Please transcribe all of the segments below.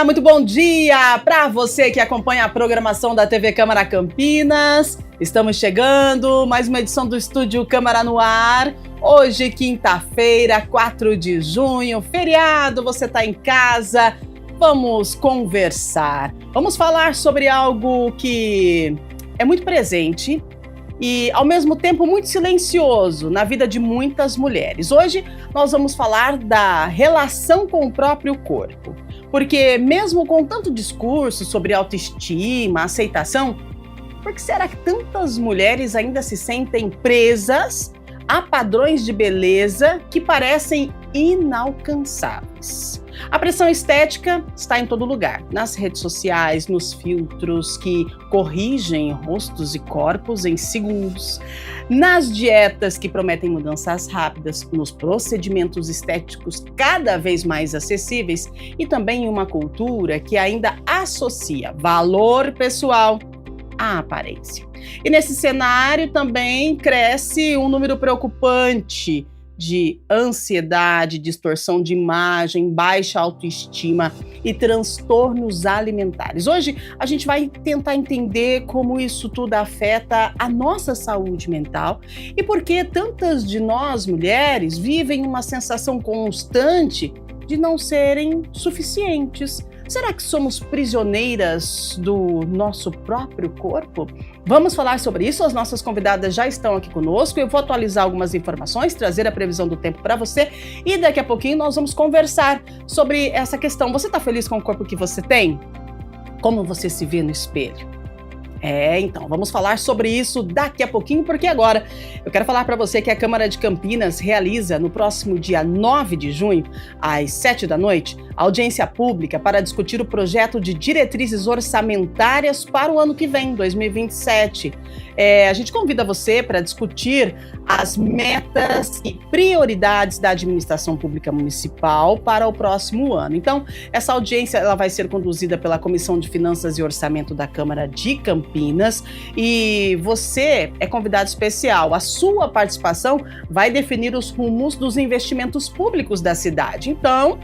Olá, muito bom dia para você que acompanha a programação da TV Câmara Campinas. Estamos chegando, mais uma edição do Estúdio Câmara no ar. Hoje, quinta-feira, 4 de junho, feriado, você está em casa. Vamos conversar. Vamos falar sobre algo que é muito presente e, ao mesmo tempo, muito silencioso na vida de muitas mulheres. Hoje, nós vamos falar da relação com o próprio corpo. Porque mesmo com tanto discurso sobre autoestima, aceitação, por que será que tantas mulheres ainda se sentem presas a padrões de beleza que parecem inalcançáveis? A pressão estética está em todo lugar, nas redes sociais, nos filtros que corrigem rostos e corpos em segundos, nas dietas que prometem mudanças rápidas, nos procedimentos estéticos cada vez mais acessíveis e também em uma cultura que ainda associa valor pessoal à aparência. E nesse cenário também cresce um número preocupante de ansiedade, distorção de imagem, baixa autoestima e transtornos alimentares. Hoje a gente vai tentar entender como isso tudo afeta a nossa saúde mental e por que tantas de nós mulheres vivem uma sensação constante de não serem suficientes. Será que somos prisioneiras do nosso próprio corpo? Vamos falar sobre isso, as nossas convidadas já estão aqui conosco, eu vou atualizar algumas informações, trazer a previsão do tempo para você e daqui a pouquinho nós vamos conversar sobre essa questão. Você está feliz com o corpo que você tem? Como você se vê no espelho? Então, vamos falar sobre isso daqui a pouquinho, porque agora eu quero falar para você que a Câmara de Campinas realiza no próximo dia 9 de junho, às 7 da noite, audiência pública para discutir o projeto de diretrizes orçamentárias para o ano que vem, 2027. A gente convida você para discutir as metas e prioridades da administração pública municipal para o próximo ano. Então, essa audiência ela vai ser conduzida pela Comissão de Finanças e Orçamento da Câmara de Campinas e você é convidado especial. A sua participação vai definir os rumos dos investimentos públicos da cidade. Então,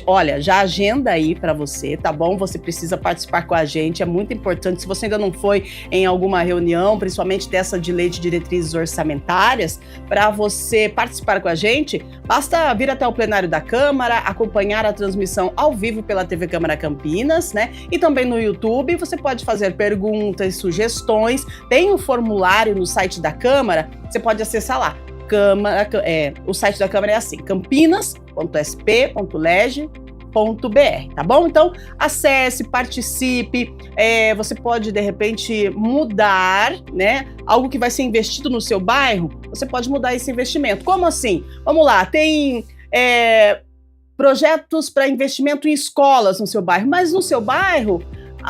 olha, já agenda aí para você, tá bom? Você precisa participar com a gente, é muito importante. Se você ainda não foi em alguma reunião, principalmente dessa de lei de diretrizes orçamentárias, para você participar com a gente, basta vir até o plenário da Câmara, acompanhar a transmissão ao vivo pela TV Câmara Campinas, né? E também no YouTube, você pode fazer perguntas, sugestões, tem um formulário no site da Câmara, você pode acessar lá. O site da Câmara é assim, campinas.sp.leg.br, tá bom? Então, acesse, participe, você pode, de repente, mudar, né? Algo que vai ser investido no seu bairro, você pode mudar esse investimento. Como assim? Vamos lá, tem projetos para investimento em escolas no seu bairro, mas no seu bairro,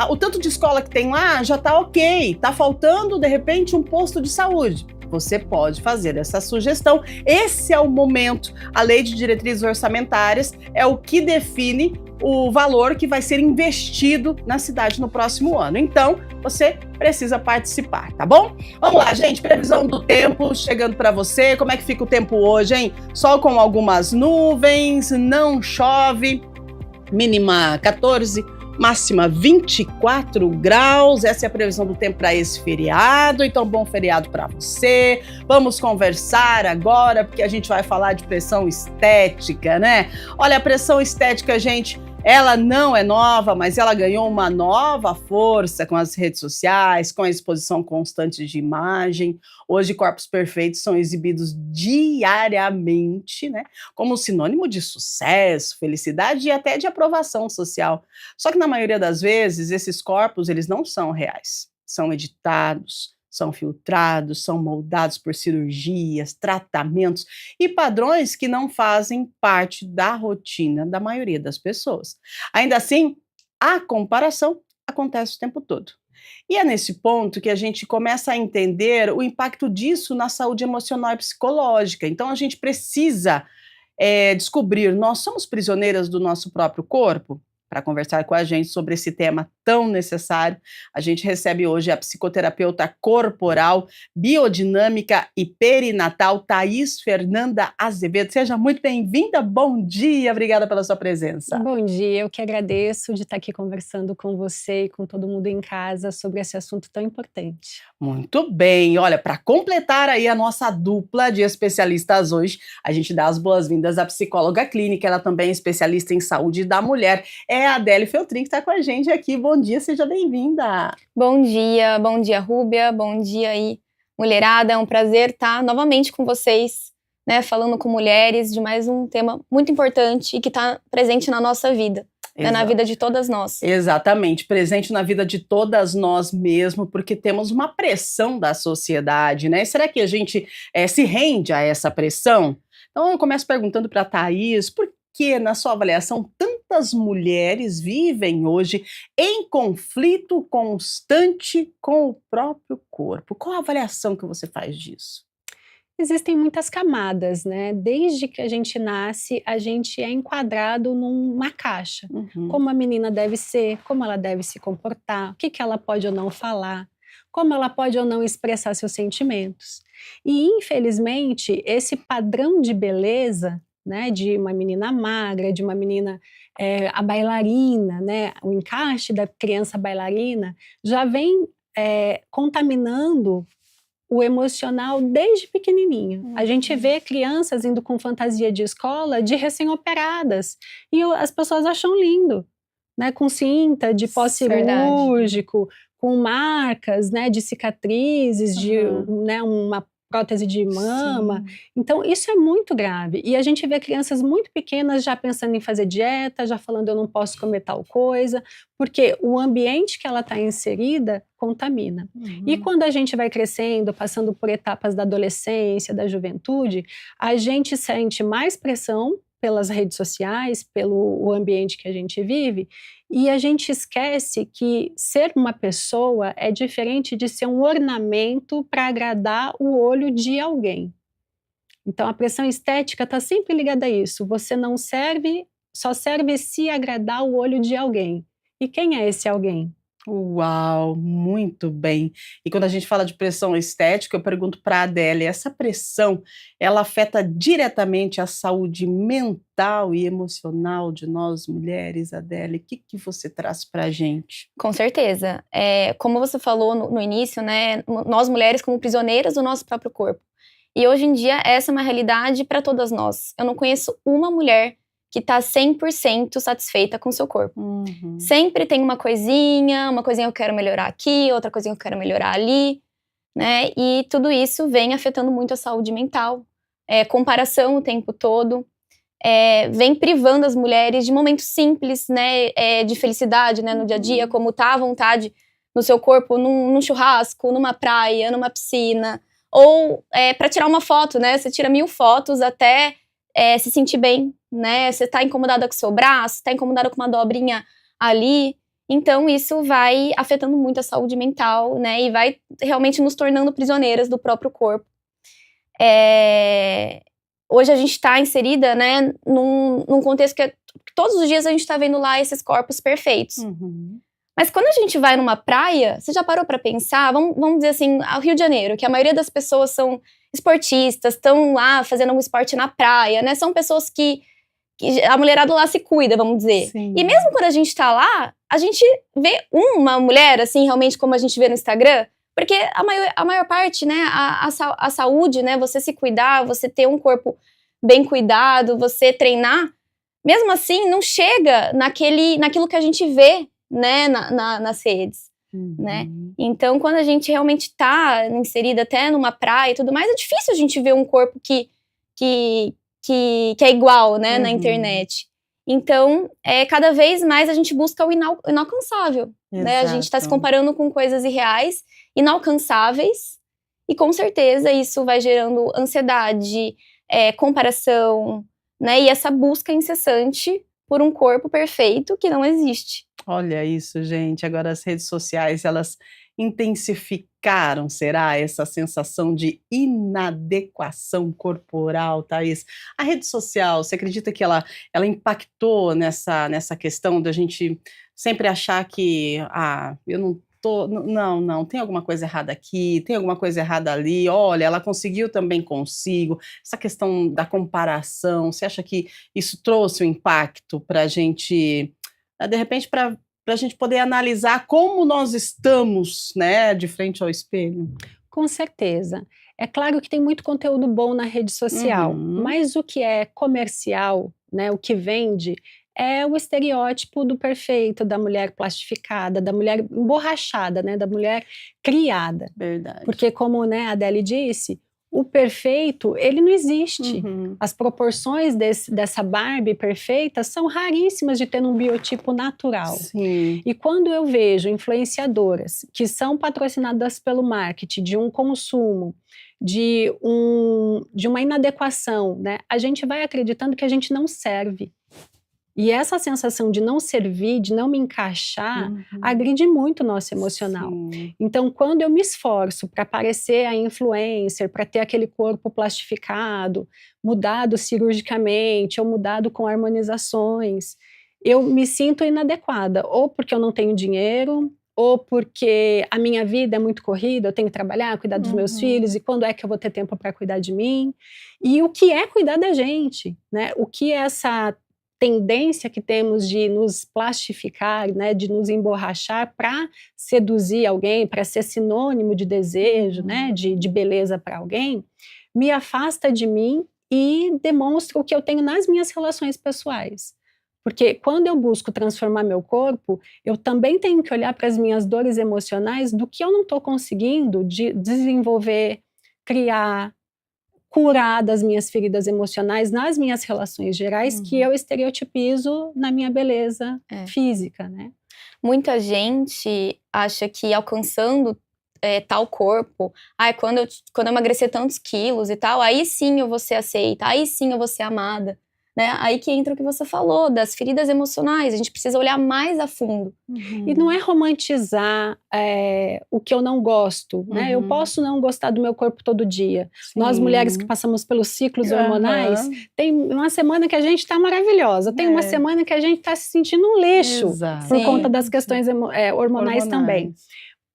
o tanto de escola que tem lá já tá ok, tá faltando, de repente, um posto de saúde. Você pode fazer essa sugestão. Esse é o momento. A lei de diretrizes orçamentárias é o que define o valor que vai ser investido na cidade no próximo ano. Então, você precisa participar, tá bom? Vamos lá, gente. Previsão do tempo chegando para você. Como é que fica o tempo hoje, hein? Sol com algumas nuvens, não chove. Mínima 14. Máxima 24 graus, essa é a previsão do tempo para esse feriado, então bom feriado para você. Vamos conversar agora, porque a gente vai falar de pressão estética, né? Olha, a pressão estética, gente, ela não é nova, mas ela ganhou uma nova força com as redes sociais, com a exposição constante de imagem. Hoje, corpos perfeitos são exibidos diariamente, né, como sinônimo de sucesso, felicidade e até de aprovação social. Só que, na maioria das vezes, esses corpos eles não são reais. São editados, são filtrados, são moldados por cirurgias, tratamentos e padrões que não fazem parte da rotina da maioria das pessoas. Ainda assim, a comparação acontece o tempo todo. E é nesse ponto que a gente começa a entender o impacto disso na saúde emocional e psicológica. Então, a gente precisa descobrir, nós somos prisioneiras do nosso próprio corpo? Para conversar com a gente sobre esse tema tão necessário, a gente recebe hoje a psicoterapeuta corporal, biodinâmica e perinatal, Thaís Fernanda Azevedo. Seja muito bem-vinda, bom dia, obrigada pela sua presença. Bom dia, eu que agradeço de estar aqui conversando com você e com todo mundo em casa sobre esse assunto tão importante. Muito bem, olha, para completar aí a nossa dupla de especialistas hoje, a gente dá as boas-vindas à psicóloga clínica, ela também é especialista em saúde da mulher, é a Adélia Feltrin que está com a gente aqui. Bom dia, seja bem-vinda. Bom dia Rúbia, bom dia aí, mulherada, é um prazer estar novamente com vocês, né, falando com mulheres de mais um tema muito importante e que está presente na nossa vida. Né, na vida de todas nós. Exatamente, presente na vida de todas nós mesmo, porque temos uma pressão da sociedade, né? Será que a gente se rende a essa pressão? Então eu começo perguntando para a Thaís, por que, na sua avaliação, tantas mulheres vivem hoje em conflito constante com o próprio corpo? Qual a avaliação que você faz disso? Existem muitas camadas, né? Desde que a gente nasce, a gente é enquadrado numa caixa. Como a menina deve ser, como ela deve se comportar, o que ela pode ou não falar, como ela pode ou não expressar seus sentimentos. E, infelizmente, esse padrão de beleza, né, de uma menina magra, de uma menina, a bailarina, né, o encaixe da criança bailarina, já vem contaminando o emocional desde pequenininho. A gente vê crianças indo com fantasia de escola de recém-operadas e as pessoas acham lindo, né? Com cinta de pós-cirúrgico, com marcas, né, de cicatrizes, de né, uma prótese de mama. Sim. Então isso é muito grave e a gente vê crianças muito pequenas já pensando em fazer dieta, já falando eu não posso comer tal coisa, porque o ambiente que ela está inserida contamina. E quando a gente vai crescendo, passando por etapas da adolescência, da juventude, a gente sente mais pressão pelas redes sociais, pelo ambiente que a gente vive, e a gente esquece que ser uma pessoa é diferente de ser um ornamento para agradar o olho de alguém. Então a pressão estética está sempre ligada a isso. Você não serve, só serve se agradar o olho de alguém. E quem é esse alguém? Uau, muito bem. E quando a gente fala de pressão estética, eu pergunto para a Adélia, essa pressão, ela afeta diretamente a saúde mental e emocional de nós mulheres, Adélia? O que você traz para a gente? Com certeza. Como você falou no início, né, nós mulheres como prisioneiras do nosso próprio corpo. E hoje em dia essa é uma realidade para todas nós. Eu não conheço uma mulher que está 100% satisfeita com o seu corpo. Sempre tem uma coisinha eu quero melhorar aqui, outra coisinha eu quero melhorar ali, né? E tudo isso vem afetando muito a saúde mental, comparação o tempo todo, vem privando as mulheres de momentos simples, né? De felicidade, né? No dia a dia, como tá à vontade no seu corpo, num churrasco, numa praia, numa piscina, ou para tirar uma foto, né? Você tira 1000 fotos até se sentir bem, né? Você tá incomodada com o seu braço, tá incomodada com uma dobrinha ali. Então isso vai afetando muito a saúde mental, né? E vai realmente nos tornando prisioneiras do próprio corpo. Hoje a gente tá inserida, né, num contexto que todos os dias a gente tá vendo lá esses corpos perfeitos. Mas quando a gente vai numa praia, você já parou para pensar, vamos dizer assim, ao Rio de Janeiro, que a maioria das pessoas são esportistas, estão lá fazendo um esporte na praia, né? São pessoas que a mulherada lá se cuida, vamos dizer. Sim. E mesmo quando a gente tá lá, a gente vê uma mulher, assim, realmente como a gente vê no Instagram, porque a maior parte, né, a saúde, né, você se cuidar, você ter um corpo bem cuidado, você treinar, mesmo assim, não chega naquilo que a gente vê, né, nas redes, né? Então, quando a gente realmente tá inserida até numa praia e tudo mais, é difícil a gente ver um corpo que é igual, né, na internet. Então, cada vez mais a gente busca o inalcançável, né? A gente tá se comparando com coisas irreais, inalcançáveis, e com certeza isso vai gerando ansiedade, comparação, né? E essa busca incessante por um corpo perfeito que não existe. Olha isso, gente. Agora as redes sociais, elas intensificaram, será, essa sensação de inadequação corporal, Thaís? A rede social, você acredita que ela impactou nessa questão da gente sempre achar que, eu não tô, não, tem alguma coisa errada aqui, tem alguma coisa errada ali, olha, ela conseguiu, também consigo. Essa questão da comparação, você acha que isso trouxe um impacto para a gente, de repente, para a gente poder analisar como nós estamos, né, de frente ao espelho? Com certeza. É claro que tem muito conteúdo bom na rede social, mas o que é comercial, né, o que vende, é o estereótipo do perfeito, da mulher plastificada, da mulher emborrachada, né, da mulher criada. Verdade. Porque como, né, a Adele disse, o perfeito, ele não existe. As proporções dessa Barbie perfeita são raríssimas de ter num biotipo natural. Sim. E quando eu vejo influenciadoras que são patrocinadas pelo marketing, de um consumo, de uma inadequação, né, a gente vai acreditando que a gente não serve. E essa sensação de não servir, de não me encaixar, agride muito o nosso emocional. Sim. Então, quando eu me esforço para parecer a influencer, para ter aquele corpo plastificado, mudado cirurgicamente ou mudado com harmonizações, eu me sinto inadequada, ou porque eu não tenho dinheiro, ou porque a minha vida é muito corrida, eu tenho que trabalhar, cuidar dos meus filhos, e quando é que eu vou ter tempo para cuidar de mim? E o que é cuidar da gente, né? O que é essa tendência que temos de nos plastificar, né, de nos emborrachar para seduzir alguém, para ser sinônimo de desejo, né, de beleza para alguém, me afasta de mim e demonstra o que eu tenho nas minhas relações pessoais. Porque quando eu busco transformar meu corpo, eu também tenho que olhar para as minhas dores emocionais do que eu não estou conseguindo desenvolver, criar, curar das minhas feridas emocionais nas minhas relações gerais, que eu estereotipizo na minha beleza física, né? Muita gente acha que alcançando tal corpo, quando eu emagrecer tantos quilos e tal, aí sim eu vou ser aceita, aí sim eu vou ser amada. Né? Aí que entra o que você falou, das feridas emocionais, a gente precisa olhar mais a fundo. E não é romantizar o que eu não gosto, né? Eu posso não gostar do meu corpo todo dia. Sim. Nós mulheres que passamos pelos ciclos hormonais, tem uma semana que a gente está maravilhosa, tem uma semana que a gente está se sentindo um lixo. Exato. Por conta das questões hormonais também.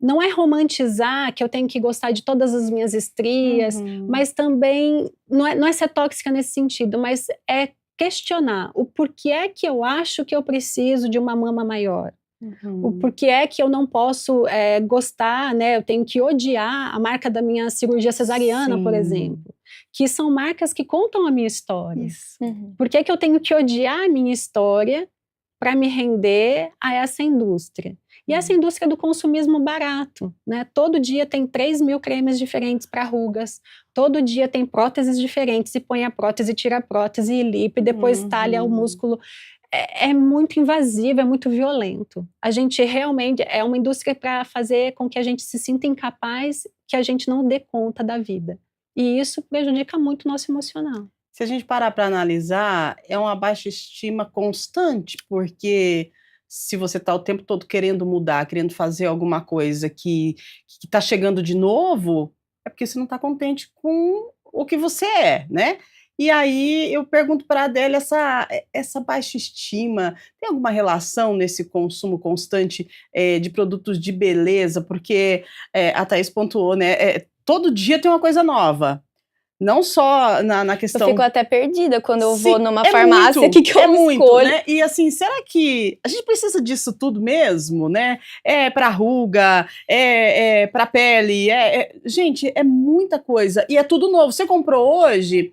Não é romantizar que eu tenho que gostar de todas as minhas estrias, mas também não é ser tóxica nesse sentido, mas é questionar o porquê é que eu acho que eu preciso de uma mama maior. O porquê é que eu não posso gostar, né? Eu tenho que odiar a marca da minha cirurgia cesariana, sim, por exemplo. Que são marcas que contam a minha história. Por que eu tenho que odiar a minha história para me render a essa indústria? E essa indústria do consumismo barato, né? Todo dia tem 3.000 cremes diferentes para rugas, todo dia tem próteses diferentes, e põe a prótese, tira a prótese e lipa, e depois talha o músculo. É muito invasivo, é muito violento. A gente realmente, é uma indústria para fazer com que a gente se sinta incapaz, que a gente não dê conta da vida. E isso prejudica muito o nosso emocional. Se a gente parar para analisar, é uma baixa estima constante, porque se você está o tempo todo querendo mudar, querendo fazer alguma coisa que está chegando de novo, é porque você não está contente com o que você é, né? E aí eu pergunto para a Adele, essa baixa estima, tem alguma relação nesse consumo constante de produtos de beleza? Porque a Thaís pontuou, né? Todo dia tem uma coisa nova. Não só na questão... Eu fico até perdida quando eu vou numa farmácia, o que eu escolho? Né? E assim, será que a gente precisa disso tudo mesmo, né? É pra ruga, pra pele, gente, é muita coisa. E é tudo novo. Você comprou hoje,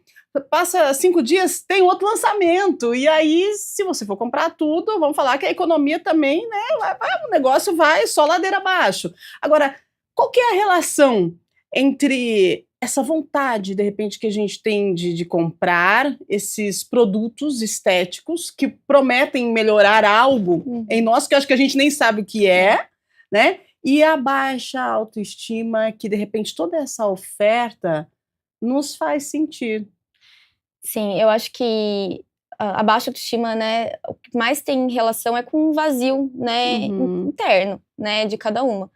passa 5 dias, tem outro lançamento. E aí, se você for comprar tudo, vamos falar que a economia também, né? O negócio vai só ladeira abaixo. Agora, qual que é a relação entre essa vontade, de repente, que a gente tem de comprar esses produtos estéticos que prometem melhorar algo em nós, que eu acho que a gente nem sabe o que é, né? E a baixa autoestima que, de repente, toda essa oferta nos faz sentir. Sim, eu acho que a baixa autoestima, né, o que mais tem relação é com o vazio, né, interno, né, de cada uma.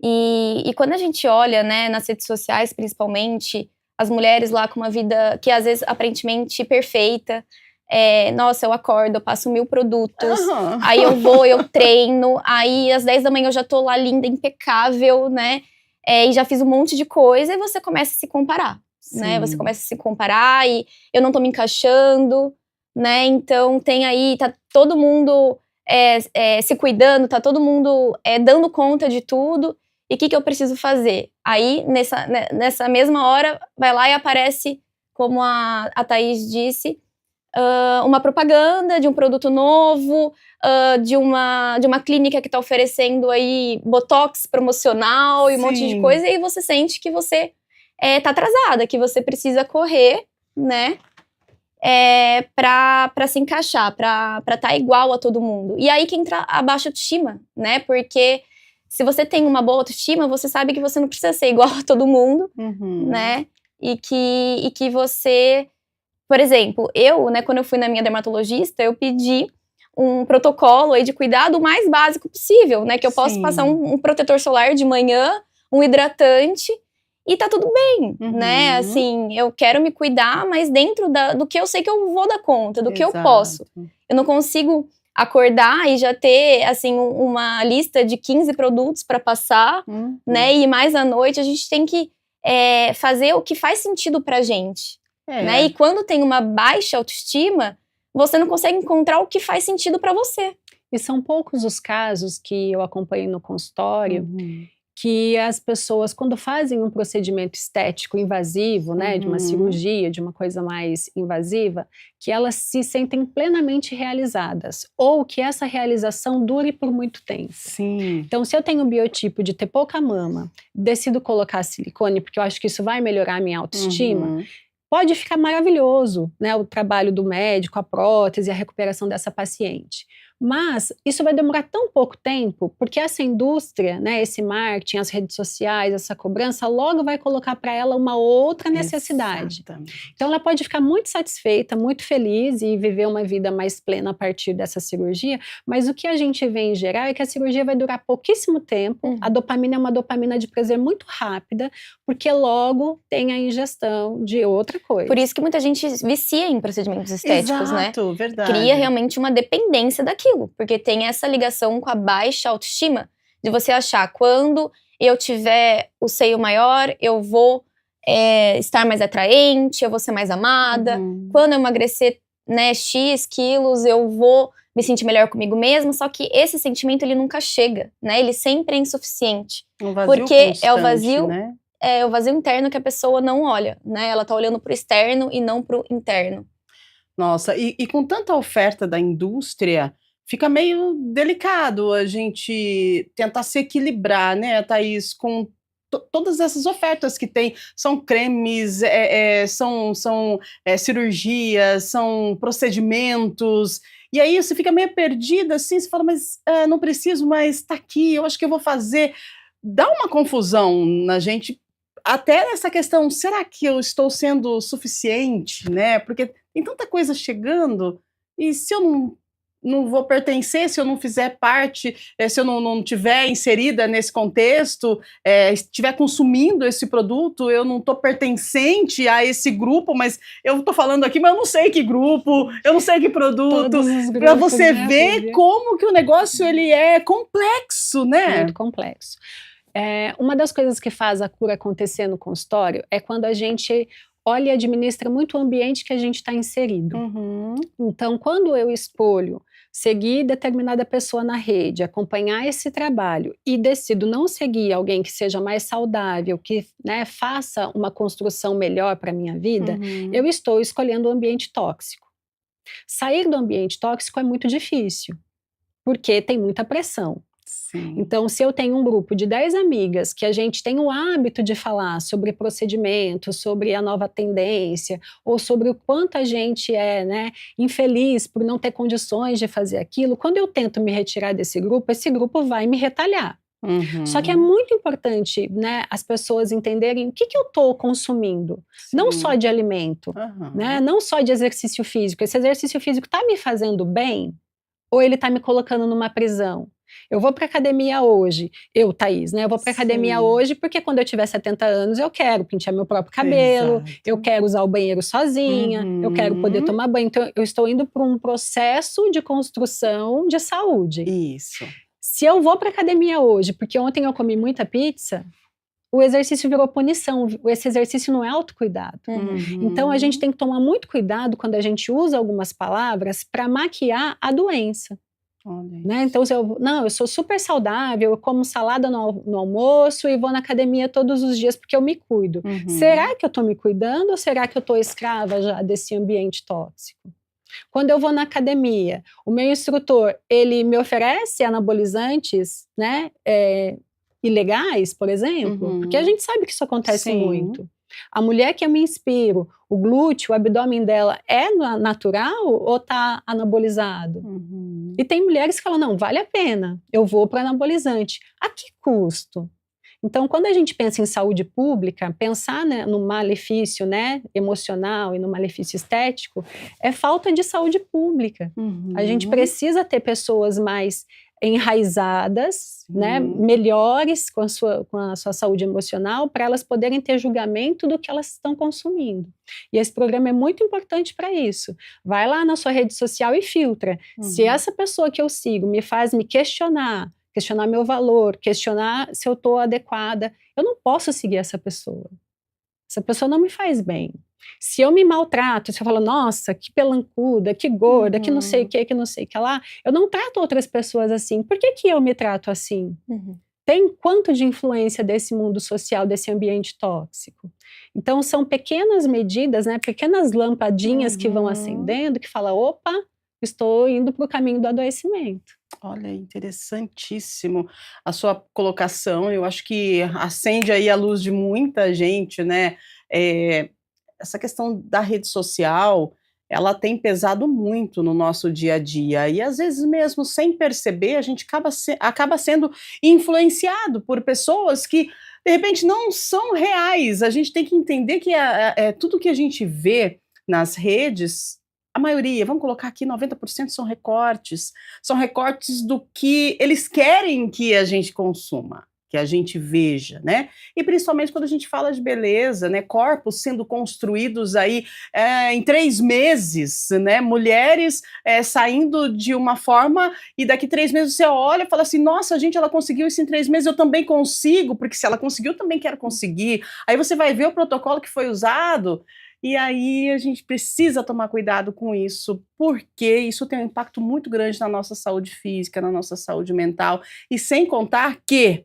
E quando a gente olha, né, nas redes sociais, principalmente, as mulheres lá com uma vida que às vezes aparentemente perfeita, nossa, eu acordo, eu passo 1000 produtos, aí eu vou, eu treino, aí às 10 da manhã eu já tô lá linda, impecável, né, e já fiz um monte de coisa, e você começa a se comparar, né, você começa a se comparar e eu não tô me encaixando, né, então tem aí, tá todo mundo se cuidando, tá todo mundo dando conta de tudo, e o que eu preciso fazer? Aí, nessa mesma hora, vai lá e aparece, como a Thaís disse, uma propaganda de um produto novo, de uma clínica que está oferecendo aí botox promocional e um monte de coisa, e aí você sente que você tá atrasada, que você precisa correr, né, pra se encaixar, pra estar igual a todo mundo. E aí que entra a baixa autoestima, né, porque se você tem uma boa autoestima, você sabe que você não precisa ser igual a todo mundo, né, e que você... Por exemplo, eu, né, quando eu fui na minha dermatologista, eu pedi um protocolo aí de cuidado o mais básico possível, né? Que eu posso passar um protetor solar de manhã, um hidratante, e tá tudo bem, né? Assim, eu quero me cuidar, mas dentro do que eu sei que eu vou dar conta, do que eu posso. Eu não consigo acordar e já ter, assim, uma lista de 15 produtos para passar, né? E mais à noite a gente tem que fazer o que faz sentido pra gente. Né? E quando tem uma baixa autoestima, você não consegue encontrar o que faz sentido para você. E são poucos os casos que eu acompanho no consultório que as pessoas, quando fazem um procedimento estético invasivo, né, de uma cirurgia, de uma coisa mais invasiva, que elas se sentem plenamente realizadas, ou que essa realização dure por muito tempo. Então, se eu tenho um biotipo de ter pouca mama, decido colocar silicone, porque eu acho que isso vai melhorar a minha autoestima, pode ficar maravilhoso, né, o trabalho do médico, a prótese, a recuperação dessa paciente. Mas isso vai demorar tão pouco tempo, porque essa indústria, né, esse marketing, as redes sociais, essa cobrança, logo vai colocar para ela uma outra necessidade. Exatamente. Então ela pode ficar muito satisfeita, muito feliz e viver uma vida mais plena a partir dessa cirurgia, mas o que a gente vê em geral é que a cirurgia vai durar pouquíssimo tempo, a dopamina é uma dopamina de prazer muito rápida, porque logo tem a ingestão de outra coisa. Por isso que muita gente vicia em procedimentos estéticos, né? Exato, verdade. Cria realmente uma dependência daquilo, porque tem essa ligação com a baixa autoestima, de você achar, quando eu tiver o seio maior, eu vou estar mais atraente, eu vou ser mais amada, quando eu emagrecer, né, X quilos, eu vou me sentir melhor comigo mesma, só que esse sentimento, ele nunca chega, né, ele sempre é insuficiente, porque é o vazio, né? É o vazio interno que a pessoa não olha, né, ela tá olhando pro externo e não pro interno. Nossa, e com tanta oferta da indústria, fica meio delicado a gente tentar se equilibrar, né, Thaís, com todas essas ofertas que tem. São cremes, são cirurgias, são procedimentos, e aí você fica meio perdida, assim, você fala, mas não preciso, mas tá aqui, eu acho que eu vou fazer. Dá uma confusão na gente, até nessa questão, será que eu estou sendo suficiente, né? Porque tem tanta coisa chegando, e se eu não vou pertencer, se eu não fizer parte, se eu não tiver inserida nesse contexto, estiver consumindo esse produto, eu não estou pertencente a esse grupo, mas eu estou falando aqui, mas eu não sei que grupo, eu não sei que produto, para você ver como que o negócio ele é complexo, né? Muito complexo. Uma das coisas que faz a cura acontecer no consultório é quando a gente olha e administra muito o ambiente que a gente está inserido. Então, quando eu escolho seguir determinada pessoa na rede, acompanhar esse trabalho e decido não seguir alguém que seja mais saudável, que, né, faça uma construção melhor para a minha vida, eu estou escolhendo um ambiente tóxico. Sair do ambiente tóxico é muito difícil, porque tem muita pressão. Sim. Então, se eu tenho um grupo de 10 amigas que a gente tem o hábito de falar sobre procedimentos, sobre a nova tendência, ou sobre o quanto a gente é, né, infeliz por não ter condições de fazer aquilo, quando eu tento me retirar desse grupo, esse grupo vai me retalhar. Só que é muito importante, né, as pessoas entenderem o que eu estou consumindo. Sim. Não só de alimento, né, não só de exercício físico. Esse exercício físico está me fazendo bem ou ele está me colocando numa prisão? Eu vou para academia hoje, Thaís, né? Eu vou para academia hoje porque quando eu tiver 70 anos eu quero pentear meu próprio cabelo, eu quero usar o banheiro sozinha, eu quero poder tomar banho. Então eu estou indo para um processo de construção de saúde. Isso. Se eu vou para academia hoje porque ontem eu comi muita pizza, o exercício virou punição. Esse exercício não é autocuidado. Então a gente tem que tomar muito cuidado quando a gente usa algumas palavras para maquiar a doença. Né? Então, eu sou super saudável, eu como salada no almoço e vou na academia todos os dias porque eu me cuido. Será que eu estou me cuidando ou será que eu estou escrava já desse ambiente tóxico? Quando eu vou na academia, o meu instrutor, ele me oferece anabolizantes, né, ilegais, por exemplo, porque a gente sabe que isso acontece muito. A mulher que eu me inspiro, o glúteo, o abdômen dela é natural ou está anabolizado? E tem mulheres que falam, não, vale a pena, eu vou para anabolizante. A que custo? Então, quando a gente pensa em saúde pública, pensar, né, no malefício, né, emocional e no malefício estético é falta de saúde pública. A gente precisa ter pessoas mais enraizadas, né, melhores com a sua saúde emocional, para elas poderem ter julgamento do que elas estão consumindo. E esse programa é muito importante para isso. Vai lá na sua rede social e filtra. Se essa pessoa que eu sigo me faz me questionar meu valor, questionar se eu estou adequada, eu não posso seguir essa pessoa. Essa pessoa não me faz bem. Se eu me maltrato, se eu falo, nossa, que pelancuda, que gorda, que não sei o que não sei o que lá, eu não trato outras pessoas assim. Por que eu me trato assim? Tem quanto de influência desse mundo social, desse ambiente tóxico? Então, são pequenas medidas, né, pequenas lampadinhas que vão acendendo, que fala, opa, estou indo para o caminho do adoecimento. Olha, interessantíssimo a sua colocação. Eu acho que acende aí a luz de muita gente, né? Essa questão da rede social, ela tem pesado muito no nosso dia a dia e às vezes mesmo sem perceber a gente acaba sendo influenciado por pessoas que de repente não são reais. A gente tem que entender que tudo que a gente vê nas redes, a maioria, vamos colocar aqui 90% são recortes do que eles querem que a gente consuma, que a gente veja, né? E principalmente quando a gente fala de beleza, né? Corpos sendo construídos aí em 3 meses, né? Mulheres saindo de uma forma e daqui 3 meses você olha e fala assim, nossa, gente, ela conseguiu isso em 3 meses, eu também consigo, porque se ela conseguiu, eu também quero conseguir. Aí você vai ver o protocolo que foi usado. E aí a gente precisa tomar cuidado com isso, porque isso tem um impacto muito grande na nossa saúde física, na nossa saúde mental, e sem contar que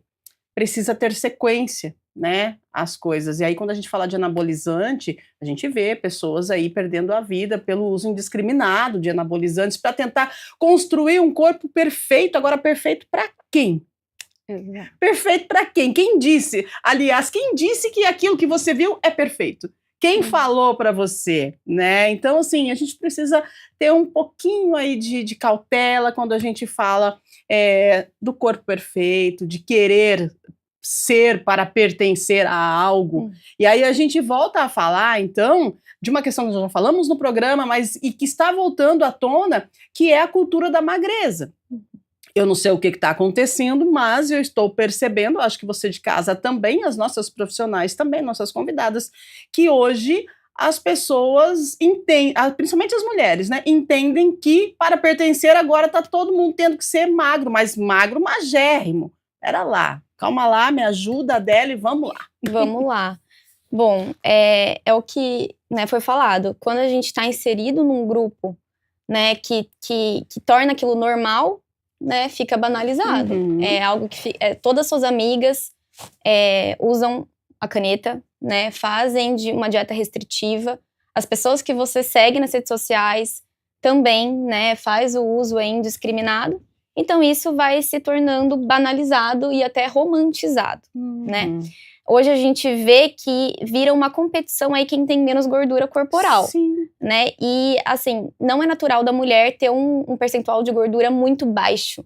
precisa ter sequência, né, as coisas. E aí quando a gente fala de anabolizante, a gente vê pessoas aí perdendo a vida pelo uso indiscriminado de anabolizantes para tentar construir um corpo perfeito. Agora, perfeito para quem? Perfeito para quem? Quem disse? Aliás, quem disse que aquilo que você viu é perfeito? Quem falou para você, né? Então, assim, a gente precisa ter um pouquinho aí de cautela quando a gente fala do corpo perfeito, de querer ser para pertencer a algo. E aí a gente volta a falar, então, de uma questão que nós já falamos no programa, mas e que está voltando à tona, que é a cultura da magreza. Eu não sei o que está acontecendo, mas eu estou percebendo, acho que você de casa também, as nossas profissionais também, nossas convidadas, que hoje as pessoas entendem, principalmente as mulheres, né, entendem que para pertencer agora está todo mundo tendo que ser magro, mas magro magérrimo. Pera lá, calma lá, me ajuda, Adele, vamos lá. Vamos lá. Bom, é o que, né, foi falado, quando a gente está inserido num grupo, né, que torna aquilo normal, né, fica banalizado. É algo que todas as suas amigas usam a caneta, né, fazem uma dieta restritiva. As pessoas que você segue nas redes sociais também, né, faz o uso indiscriminado. Então isso vai se tornando banalizado e até romantizado, né? Hoje a gente vê que vira uma competição aí quem tem menos gordura corporal, né? E, assim, não é natural da mulher ter um percentual de gordura muito baixo,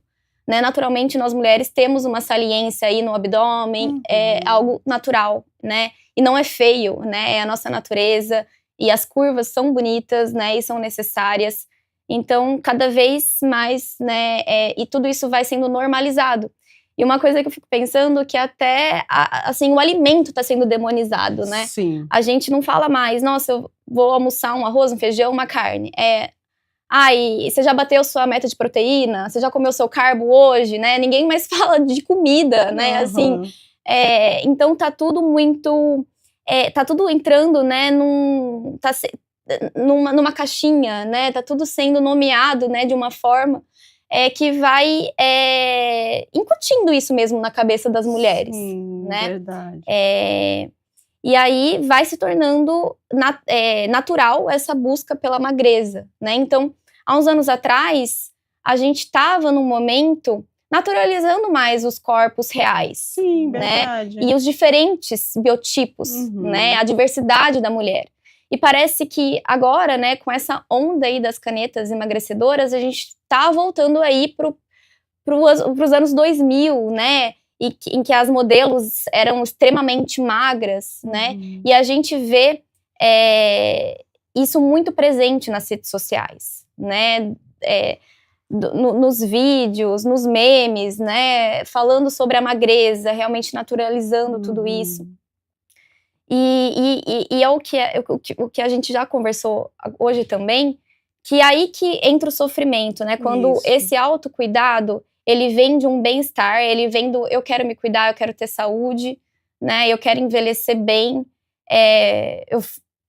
né? Naturalmente, nós mulheres temos uma saliência aí no abdômen, é algo natural, né? E não é feio, né? É a nossa natureza, e as curvas são bonitas, né? E são necessárias. Então, cada vez mais, né? E tudo isso vai sendo normalizado. E uma coisa que eu fico pensando que até, assim, o alimento está sendo demonizado, né? Sim. A gente não fala mais, nossa, eu vou almoçar um arroz, um feijão, uma carne. E você já bateu sua meta de proteína? Você já comeu seu carbo hoje, né? Ninguém mais fala de comida, né? Assim, então tá tudo muito... tá tudo entrando, né, numa caixinha, né? Tá tudo sendo nomeado, né, de uma forma que vai incutindo isso mesmo na cabeça das mulheres. Sim, né? Verdade. E aí vai se tornando natural essa busca pela magreza, né? Então, há uns anos atrás, a gente estava num momento naturalizando mais os corpos reais. Sim, né? verdade. E os diferentes biotipos, né? A diversidade da mulher. E parece que agora, né, com essa onda aí das canetas emagrecedoras, a gente tá voltando aí pros anos 2000, né? Em que as modelos eram extremamente magras, né? E a gente vê isso muito presente nas redes sociais, né? Nos vídeos, nos memes, né? Falando sobre a magreza, realmente naturalizando tudo isso. E é o que a gente já conversou hoje também, que é aí que entra o sofrimento, né? Quando esse autocuidado, ele vem de um bem-estar, ele vem do eu quero me cuidar, eu quero ter saúde, né? Eu quero envelhecer bem, eu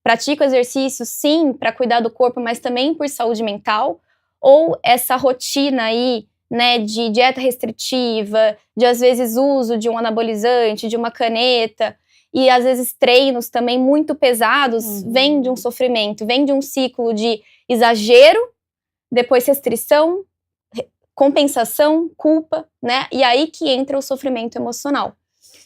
pratico exercício, sim, para cuidar do corpo, mas também por saúde mental, ou essa rotina aí, né, de dieta restritiva, de às vezes uso de um anabolizante, de uma caneta, e às vezes treinos também muito pesados, vem de um sofrimento, vem de um ciclo de exagero, depois restrição, compensação, culpa, né? E aí que entra o sofrimento emocional.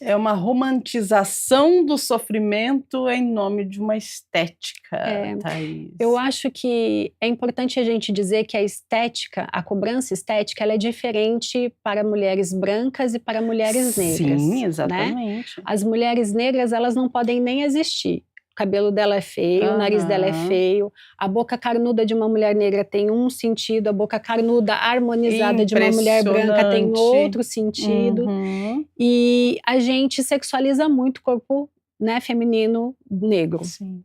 É uma romantização do sofrimento em nome de uma estética, Thaís. Eu acho que é importante a gente dizer que a estética, a cobrança estética, ela é diferente para mulheres brancas e para mulheres negras. Sim, exatamente. Né? As mulheres negras, elas não podem nem existir. O cabelo dela é feio, o nariz dela é feio, a boca carnuda de uma mulher negra tem um sentido, a boca carnuda harmonizada de uma mulher branca tem outro sentido. E a gente sexualiza muito o corpo, né, feminino negro. Sim.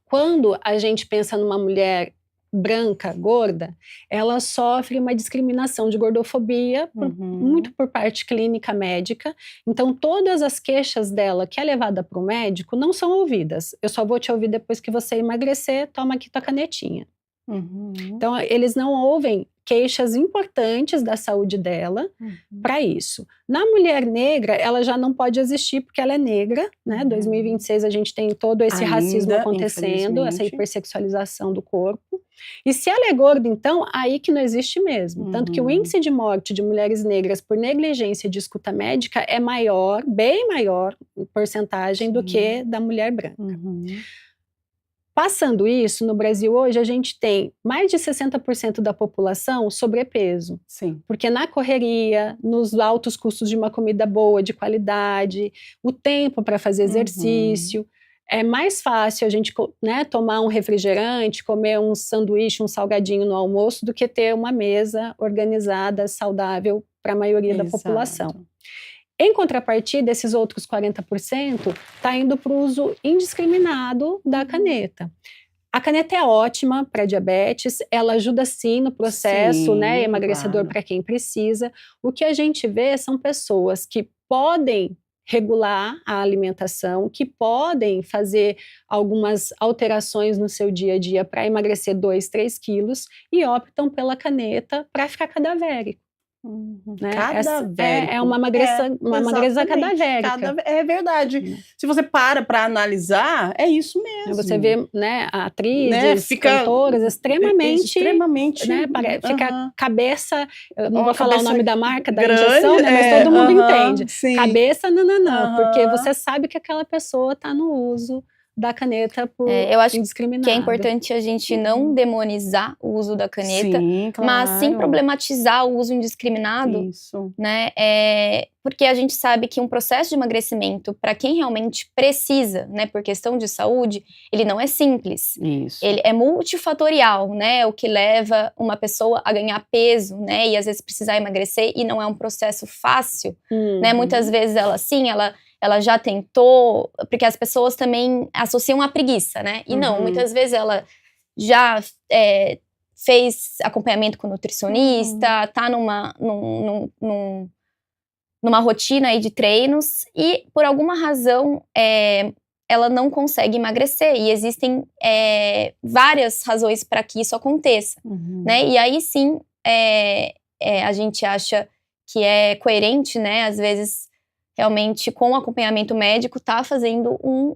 Quando a gente pensa numa mulher branca, gorda, ela sofre uma discriminação de gordofobia, muito por parte clínica médica. Então, todas as queixas dela que é levada para o médico não são ouvidas. Eu só vou te ouvir depois que você emagrecer, toma aqui tua canetinha. Então, eles não ouvem queixas importantes da saúde dela para isso. Na mulher negra, ela já não pode existir porque ela é negra, né? 2026 a gente tem todo esse racismo acontecendo, essa hipersexualização do corpo. E se ela é gorda, então, aí que não existe mesmo. Tanto que o índice de morte de mulheres negras por negligência de escuta médica é maior, bem maior, em porcentagem, do que da mulher branca. Passando isso, no Brasil hoje, a gente tem mais de 60% da população sobrepeso. Sim. Porque na correria, nos altos custos de uma comida boa, de qualidade, o tempo para fazer exercício, é mais fácil a gente, né, tomar um refrigerante, comer um sanduíche, um salgadinho no almoço, do que ter uma mesa organizada, saudável para a maioria da população. Em contrapartida, esses outros 40% está indo para o uso indiscriminado da caneta. A caneta é ótima para diabetes, ela ajuda sim no processo, né, emagrecedor para quem precisa. O que a gente vê são pessoas que podem regular a alimentação, que podem fazer algumas alterações no seu dia a dia para emagrecer 2, 3 quilos e optam pela caneta para ficar cadavérico. Né? Cadavérico. É uma magreza cadavérica. É verdade. Se você para analisar, é isso mesmo. Você vê, né, atrizes, cantoras extremamente né, fica cabeça, eu não vou falar o nome da marca, da injeção, né, mas todo mundo entende. Cabeça, não, porque você sabe que aquela pessoa está no uso da caneta por eu acho indiscriminado. Que é importante a gente não demonizar o uso da caneta, sim, claro. mas sim problematizar o uso indiscriminado, Isso. né? Porque a gente sabe que um processo de emagrecimento, para quem realmente precisa, né, por questão de saúde, ele não é simples. Isso. Ele é multifatorial, né? O que leva uma pessoa a ganhar peso, né? E às vezes precisar emagrecer, e não é um processo fácil, né? Muitas vezes ela já tentou, porque as pessoas também associam a preguiça, né? E não, muitas vezes ela já fez acompanhamento com nutricionista, tá numa rotina aí de treinos, e por alguma razão ela não consegue emagrecer, e existem várias razões para que isso aconteça, né? E aí sim, a gente acha que é coerente, né? Às vezes, realmente, com o acompanhamento médico, tá fazendo o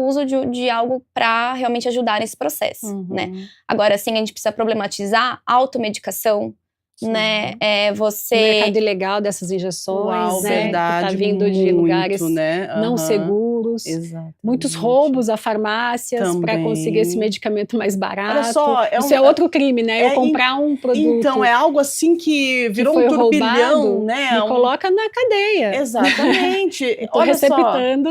uso de algo para realmente ajudar nesse processo, né? Agora, sim, a gente precisa problematizar a automedicação, né? O mercado ilegal dessas injeções, Uau, né? verdade, Que tá vindo de lugares né? não seguros. Exatamente. Muitos roubos a farmácias para conseguir esse medicamento mais barato. Olha só, isso é outro crime, né? Eu comprar um produto. Então, é algo assim que virou um turbilhão, roubado, né? Me coloca na cadeia. Exatamente. Tô receptando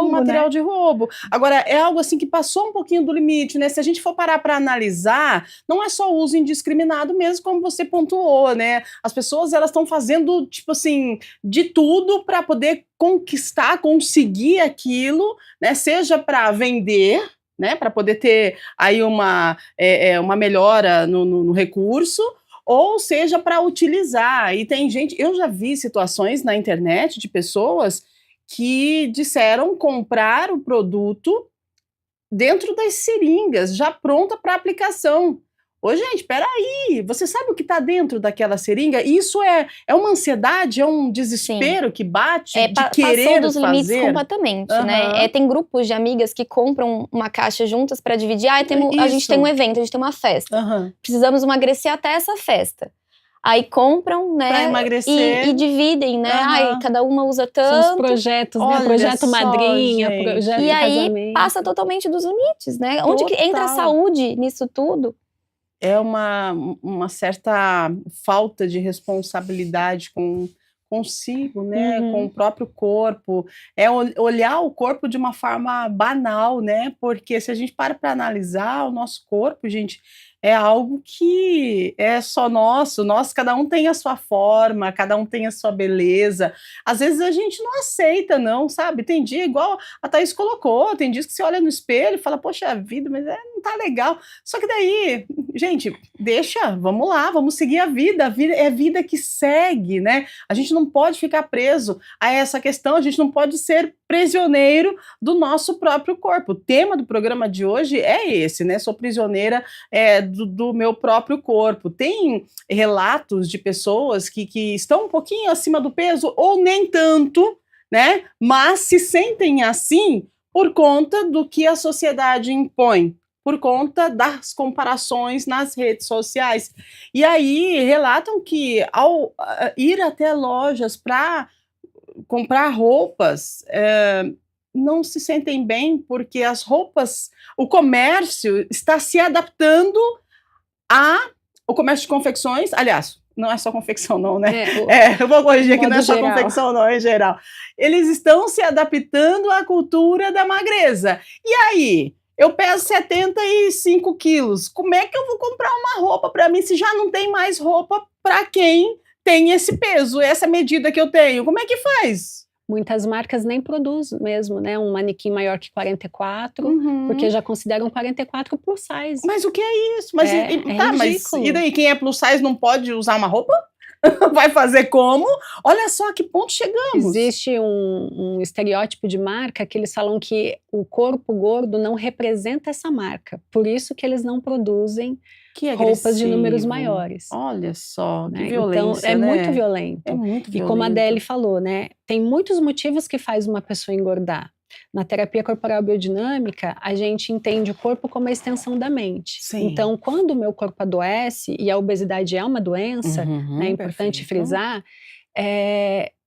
material de roubo. Agora, é algo assim que passou um pouquinho do limite, né? Se a gente for parar para analisar, não é só o uso indiscriminado mesmo, como você pontuou, né? As pessoas, elas estão fazendo, tipo assim, de tudo para poder conseguir aquilo, né? Seja para vender, né? Para poder ter aí uma melhora no recurso, ou seja, para utilizar. E tem gente, eu já vi situações na internet de pessoas que disseram comprar o produto dentro das seringas, já pronta para aplicação. Ô, gente, peraí, você sabe o que está dentro daquela seringa? Isso é uma ansiedade, é um desespero que bate de querer passou dos fazer. limites completamente, né? Tem grupos de amigas que compram uma caixa juntas para dividir. A gente tem um evento, a gente tem uma festa. Precisamos emagrecer até essa festa. Aí compram, né? Pra emagrecer. E dividem, né? Aí cada uma usa tanto. São os projetos, né? Projeto madrinha, gente. projeto E aí casamento. passa totalmente dos limites, né? Onde que entra a saúde nisso tudo? É uma certa falta de responsabilidade consigo, né? Com o próprio corpo. É olhar o corpo de uma forma banal, né? Porque se a gente para analisar o nosso corpo, gente, é algo que é só nosso, cada um tem a sua forma, cada um tem a sua beleza. Às vezes a gente não aceita, não, sabe? Tem dia, igual a Thaís colocou, tem dias que você olha no espelho e fala, poxa vida, mas não tá legal. Só que daí, gente, deixa, vamos lá, vamos seguir a vida é a vida que segue, né? A gente não pode ficar preso a essa questão, a gente não pode ser prisioneiro do nosso próprio corpo. O tema do programa de hoje é esse, né? Sou prisioneira do meu próprio corpo. Tem relatos de pessoas que estão um pouquinho acima do peso ou nem tanto, né? Mas se sentem assim por conta do que a sociedade impõe, por conta das comparações nas redes sociais. E aí relatam que ao ir até lojas para comprar roupas, não se sentem bem porque as roupas, o comércio está se adaptando ao comércio de confecções. Aliás, não é só confecção não, né? Eu vou corrigir aqui, não é só confecção não, é geral. Eles estão se adaptando à cultura da magreza. E aí, eu peso 75 quilos, como é que eu vou comprar uma roupa para mim se já não tem mais roupa para quem tem esse peso, essa medida que eu tenho? Como é que faz? Muitas marcas nem produzem mesmo, né? Um manequim maior que 44, porque já consideram 44 plus size. Mas o que é isso? Mas, mas e daí, quem é plus size não pode usar uma roupa? Vai fazer como? Olha só a que ponto chegamos. Existe um estereótipo de marca que eles falam que o corpo gordo não representa essa marca. Por isso que eles não produzem roupas de números maiores. Olha só, que né? violência, Então, né? muito violento. É muito violento. E como a Adele falou, né? Tem muitos motivos que faz uma pessoa engordar. Na terapia corporal biodinâmica, a gente entende o corpo como a extensão da mente. Sim. Então, quando o meu corpo adoece, e a obesidade é uma doença, né, é importante frisar,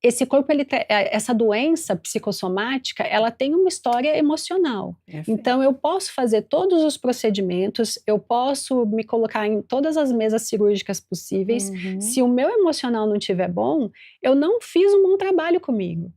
esse corpo, essa doença psicossomática, ela tem uma história emocional. Então, eu posso fazer todos os procedimentos, eu posso me colocar em todas as mesas cirúrgicas possíveis. Se o meu emocional não estiver bom, eu não fiz um bom trabalho comigo.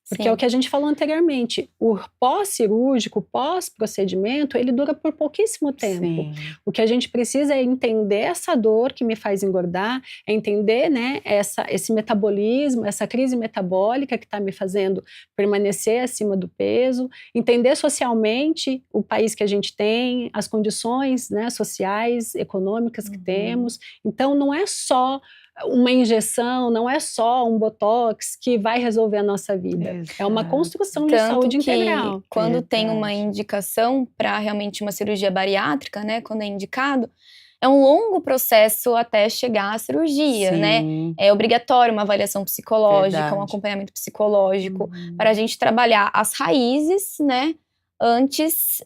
Porque é o que a gente falou anteriormente, o pós-cirúrgico, o pós-procedimento, ele dura por pouquíssimo tempo. Sim. O que a gente precisa é entender essa dor que me faz engordar, é entender, né, esse metabolismo, essa crise metabólica que está me fazendo permanecer acima do peso, entender socialmente o país que a gente tem, as condições, né, sociais, econômicas que temos. Então, não é só uma injeção, não é só um botox que vai resolver a nossa vida. Exato. É uma construção de saúde integral. Quando tem uma indicação para realmente uma cirurgia bariátrica, né, quando é indicado, é um longo processo até chegar à cirurgia, né? É obrigatório uma avaliação psicológica, um acompanhamento psicológico, para a gente trabalhar as raízes, né? Antes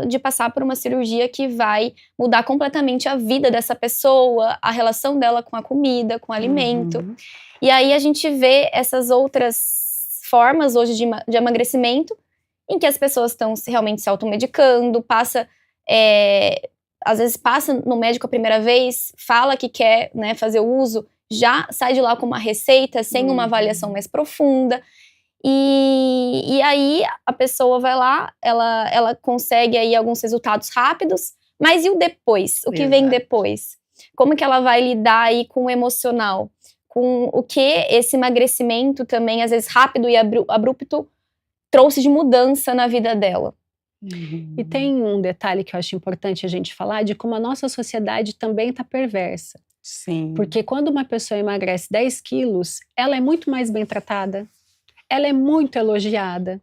de passar por uma cirurgia que vai mudar completamente a vida dessa pessoa, a relação dela com a comida, com o alimento. E aí a gente vê essas outras formas hoje de emagrecimento, em que as pessoas estão realmente se automedicando, às vezes passa no médico a primeira vez, fala que quer, né, fazer o uso, já sai de lá com uma receita, sem uma avaliação mais profunda. E aí a pessoa vai lá, ela consegue aí alguns resultados rápidos, mas e o depois? O que vem depois? Como que ela vai lidar aí com o emocional? Com o que esse emagrecimento também, às vezes rápido e abrupto, trouxe de mudança na vida dela? E tem um detalhe que eu acho importante a gente falar, de como a nossa sociedade também está perversa. Sim. Porque quando uma pessoa emagrece 10 quilos, ela é muito mais bem tratada, ela é muito elogiada.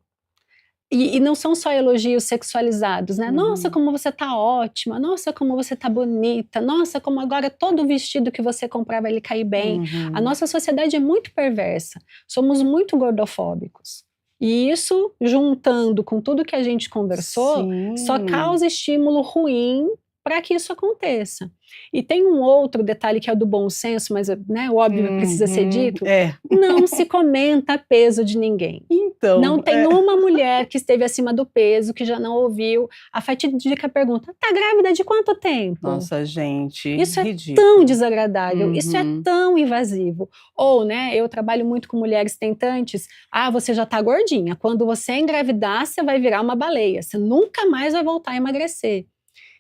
E não são só elogios sexualizados, né? Nossa, como você tá ótima. Nossa, como você tá bonita. Nossa, como agora todo vestido que você comprar vai lhe cair bem. A nossa sociedade é muito perversa. Somos muito gordofóbicos. E isso, juntando com tudo que a gente conversou, só causa estímulo ruim para que isso aconteça. E tem um outro detalhe que é do bom senso, mas, né, o óbvio precisa ser dito. Não se comenta peso de ninguém. Então, não tem uma mulher que esteve acima do peso que já não ouviu a fatídica pergunta: tá grávida de quanto tempo? Nossa, gente, isso é ridículo. Tão desagradável, isso é tão invasivo. Ou, né, eu trabalho muito com mulheres tentantes. Ah, você já tá gordinha. Quando você engravidar, você vai virar uma baleia. Você nunca mais vai voltar a emagrecer.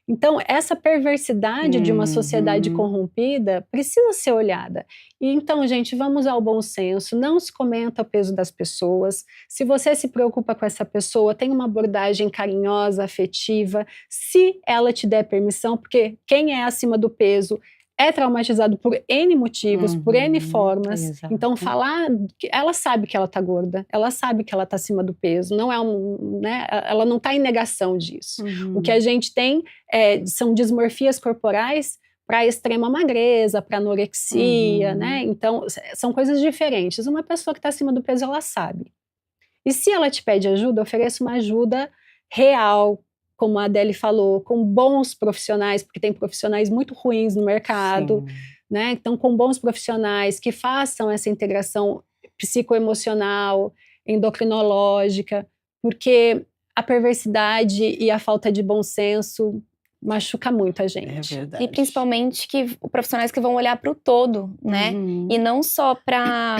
Então, essa perversidade de uma sociedade corrompida precisa ser olhada. E então, gente, vamos ao bom senso, não se comenta o peso das pessoas. Se você se preocupa com essa pessoa, tenha uma abordagem carinhosa, afetiva, se ela te der permissão, porque quem é acima do peso é traumatizado por N motivos, por N formas. Exato. Então, ela sabe que ela tá gorda, ela sabe que ela tá acima do peso, não é né, ela não tá em negação disso. O que a gente tem são dismorfias corporais para extrema magreza, para anorexia, né? Então, são coisas diferentes. Uma pessoa que tá acima do peso, ela sabe. E se ela te pede ajuda, ofereça uma ajuda real, como a Adele falou, com bons profissionais, porque tem profissionais muito ruins no mercado, né? Então, com bons profissionais que façam essa integração psicoemocional, endocrinológica, porque a perversidade e a falta de bom senso machuca muito a gente. É verdade. E principalmente profissionais que vão olhar para o todo, né? E não só para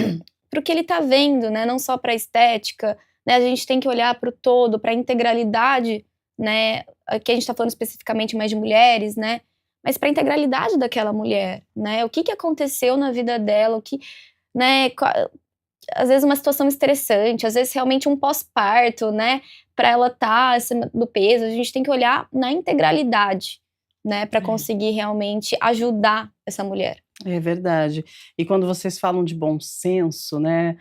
o que ele está vendo, né? Não só para a estética, né? A gente tem que olhar para o todo, para a integralidade, né, aqui a gente está falando especificamente mais de mulheres, né, mas para a integralidade daquela mulher, né, o que aconteceu na vida dela, né, às vezes uma situação estressante, às vezes realmente um pós-parto, né, para ela estar acima do peso, a gente tem que olhar na integralidade, né, para conseguir realmente ajudar essa mulher. É verdade. E quando vocês falam de bom senso, né,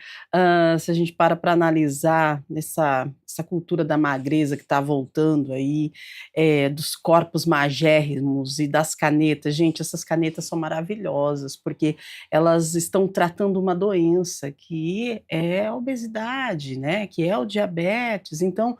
se a gente para analisar essa cultura da magreza que está voltando aí, dos corpos magérrimos e das canetas, gente, essas canetas são maravilhosas, porque elas estão tratando uma doença que é a obesidade, né, que é o diabetes. Então,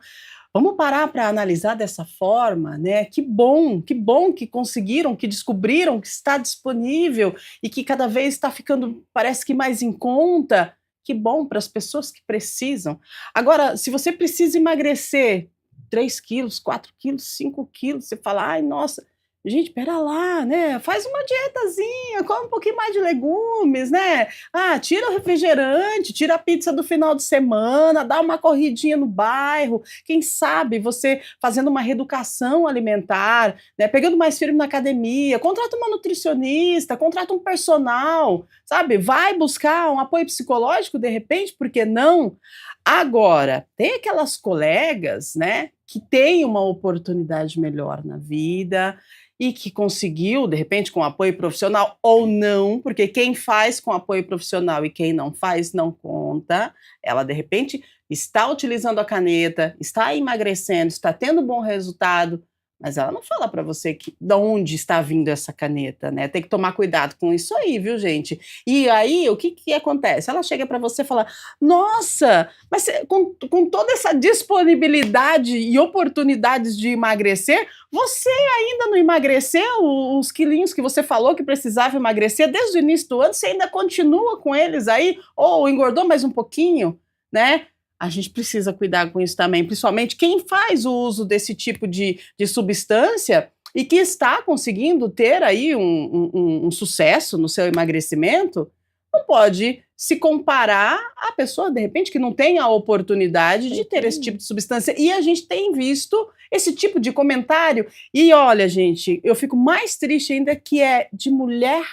vamos parar para analisar dessa forma, né? Que bom que conseguiram, que descobriram que está disponível e que cada vez está ficando, parece que mais em conta. Que bom para as pessoas que precisam. Agora, se você precisa emagrecer 3 quilos, 4 quilos, 5 quilos, você fala, ai, nossa, gente, pera lá, né? Faz uma dietazinha, come um pouquinho mais de legumes, né? Ah, tira o refrigerante, tira a pizza do final de semana, dá uma corridinha no bairro. Quem sabe você fazendo uma reeducação alimentar, né? Pegando mais firme na academia, contrata uma nutricionista, contrata um personal, sabe? Vai buscar um apoio psicológico de repente, por que não? Agora, tem aquelas colegas, né, que têm uma oportunidade melhor na vida e que conseguiu, de repente, com apoio profissional ou não, porque quem faz com apoio profissional e quem não faz não conta. Ela, de repente, está utilizando a caneta, está emagrecendo, está tendo bom resultado, mas ela não fala para você de onde está vindo essa caneta, né? Tem que tomar cuidado com isso aí, viu, gente? E aí, o que acontece? Ela chega para você e fala, nossa, mas com toda essa disponibilidade e oportunidades de emagrecer, você ainda não emagreceu os quilinhos que você falou que precisava emagrecer desde o início do ano? Você ainda continua com eles aí? Ou engordou mais um pouquinho, né? A gente precisa cuidar com isso também, principalmente quem faz o uso desse tipo de substância e que está conseguindo ter aí um sucesso no seu emagrecimento, não pode se comparar à pessoa, de repente, que não tem a oportunidade de ter esse tipo de substância. E a gente tem visto esse tipo de comentário. E olha, gente, eu fico mais triste ainda que é de mulher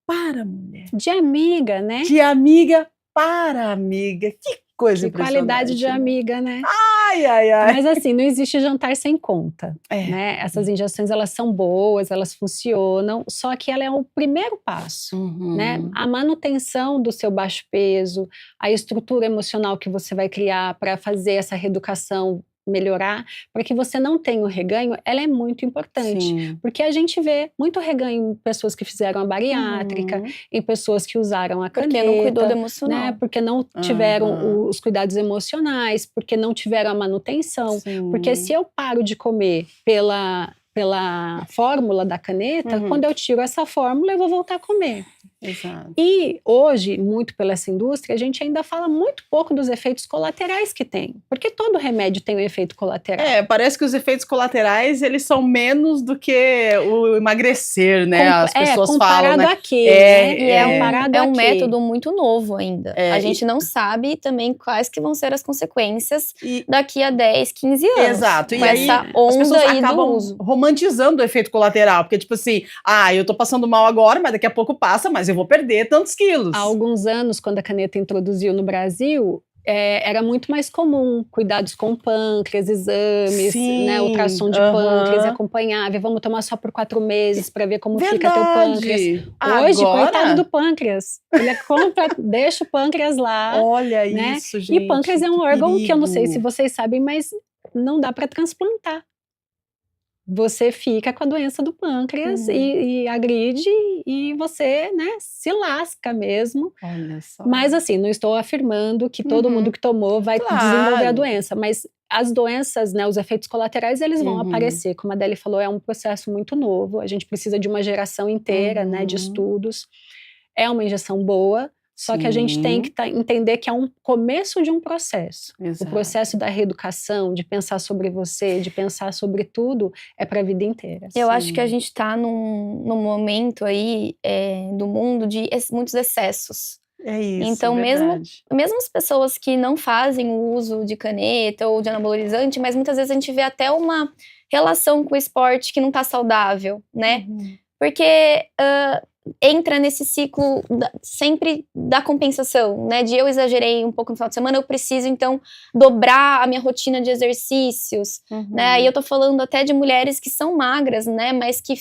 para mulher. De amiga, né? De amiga para amiga. Que coisa de qualidade de amiga, né? Ai, ai, ai. Mas assim, não existe jantar sem conta, né? Essas injeções, elas são boas, elas funcionam, só que ela é o primeiro passo, né? A manutenção do seu baixo peso, a estrutura emocional que você vai criar para fazer essa reeducação melhorar, para que você não tenha o reganho, ela é muito importante. Sim. Porque a gente vê muito reganho em pessoas que fizeram a bariátrica, em pessoas que usaram a caneta. Porque não cuidou do emocional. Né? Porque não tiveram os cuidados emocionais, porque não tiveram a manutenção. Sim. Porque se eu paro de comer pela fórmula da caneta, quando eu tiro essa fórmula, eu vou voltar a comer. Exato. E hoje, muito pela essa indústria, a gente ainda fala muito pouco dos efeitos colaterais que tem. Porque todo remédio tem um efeito colateral. Parece que os efeitos colaterais, eles são menos do que o emagrecer, né? As pessoas falam, né? Aqui, né? E é um método muito novo ainda. A gente não sabe também quais que vão ser as consequências daqui a 10, 15 anos. Exato. E aí, essa onda as pessoas aí acabam do uso. Romantizando o efeito colateral. Porque, tipo assim, eu tô passando mal agora, mas daqui a pouco passa, mas eu vou perder tantos quilos. Há alguns anos, quando a caneta introduziu no Brasil, era muito mais comum cuidados com pâncreas, exames, né, ultrassom de pâncreas, acompanhava, vamos tomar só por 4 meses para ver como fica teu pâncreas. Hoje, coitado do pâncreas, ele deixa o pâncreas lá. Olha né? isso, gente. E pâncreas é um órgão que eu não sei se vocês sabem, mas não dá para transplantar. Você fica com a doença do pâncreas e agride e você, né, se lasca mesmo. Olha só. Mas assim, não estou afirmando que todo mundo que tomou vai desenvolver a doença, mas as doenças, né, os efeitos colaterais, eles vão aparecer. Como a Adele falou, é um processo muito novo, a gente precisa de uma geração inteira, né, de estudos. É uma injeção boa, só que a gente tem que entender que é um começo de um processo. Exato. O processo da reeducação, de pensar sobre você, de pensar sobre tudo, é para a vida inteira. Eu acho que a gente está num momento aí do mundo de muitos excessos. É isso, então, mesmo as pessoas que não fazem o uso de caneta ou de anabolizante, mas muitas vezes a gente vê até uma relação com o esporte que não está saudável, né? Porque entra nesse ciclo sempre da compensação, né? De eu exagerei um pouco no final de semana, eu preciso então dobrar a minha rotina de exercícios, né? E eu tô falando até de mulheres que são magras, né? Mas que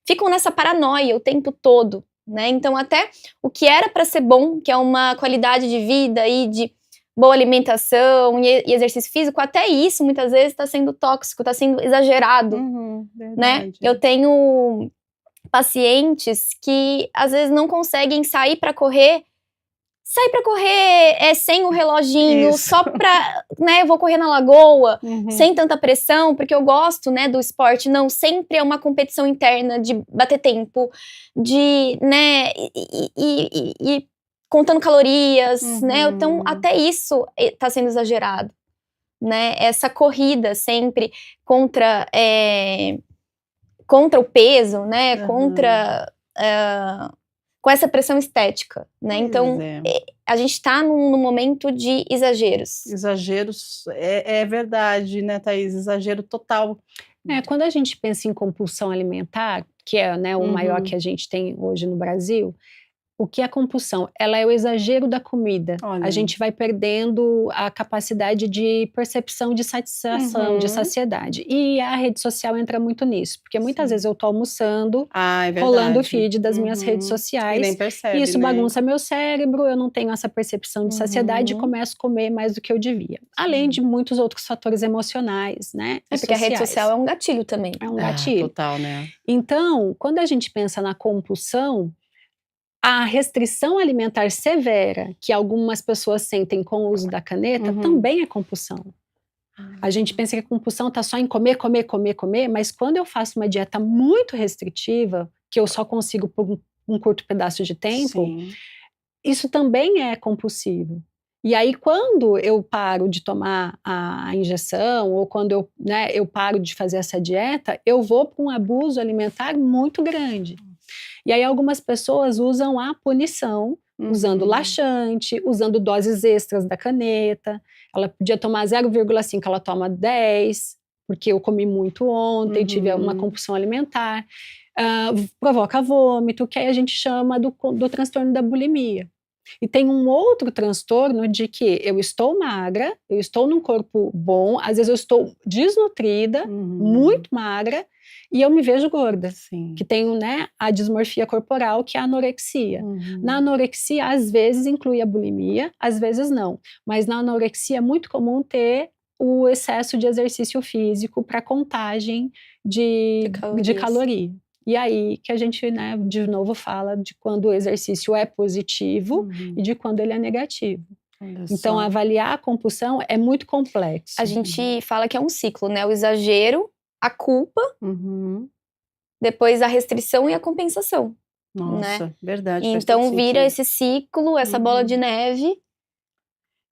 ficam nessa paranoia o tempo todo, né? Então até o que era para ser bom, que é uma qualidade de vida e de boa alimentação e exercício físico, até isso muitas vezes está sendo tóxico, está sendo exagerado, né? Eu tenho pacientes que às vezes não conseguem sair para correr sem o reloginho, só pra, né, vou correr na lagoa, sem tanta pressão, porque eu gosto, né, do esporte. Não, sempre é uma competição interna de bater tempo, de, né, e contando calorias, né? Então, até isso tá sendo exagerado, né? Essa corrida sempre contra o peso, né? Contra... com essa pressão estética, né? Então, a gente tá num momento de exageros. Exageros, é verdade, né, Thaís? Exagero total. Quando a gente pensa em compulsão alimentar, que é, né, o maior que a gente tem hoje no Brasil, o que é a compulsão? Ela é o exagero da comida. Olha. A gente vai perdendo a capacidade de percepção de satisfação, de saciedade. E a rede social entra muito nisso, porque muitas vezes eu tô almoçando, rolando o feed das minhas redes sociais, e nem percebe, e isso né? bagunça meu cérebro, eu não tenho essa percepção de saciedade e começo a comer mais do que eu devia. Além de muitos outros fatores emocionais, né? Porque a rede social é um gatilho também. É um gatilho. Total, né? Então, quando a gente pensa na compulsão, a restrição alimentar severa que algumas pessoas sentem com o uso da caneta também é compulsão. A gente pensa que a compulsão está só em comer, comer, comer, comer, mas quando eu faço uma dieta muito restritiva, que eu só consigo por um curto pedaço de tempo, isso também é compulsivo. E aí, quando eu paro de tomar a injeção, ou quando eu paro de fazer essa dieta, eu vou para um abuso alimentar muito grande. E aí algumas pessoas usam a punição, usando laxante, usando doses extras da caneta. Ela podia tomar 0,5, ela toma 10, porque eu comi muito ontem, tive uma compulsão alimentar. Provoca vômito, que aí a gente chama do transtorno da bulimia. E tem um outro transtorno de que eu estou magra, eu estou num corpo bom, às vezes eu estou desnutrida, muito magra, e eu me vejo gorda. Que tem, né, a dismorfia corporal, que é a anorexia. Na anorexia, às vezes inclui a bulimia, às vezes não. Mas na anorexia é muito comum ter o excesso de exercício físico para contagem de caloria. E aí que a gente, né, de novo fala de quando o exercício é positivo e de quando ele é negativo. Então, avaliar a compulsão é muito complexo. A gente fala que é um ciclo, né? O exagero, a culpa, depois a restrição e a compensação. Nossa, né? verdade. Então vira esse ciclo, essa bola de neve.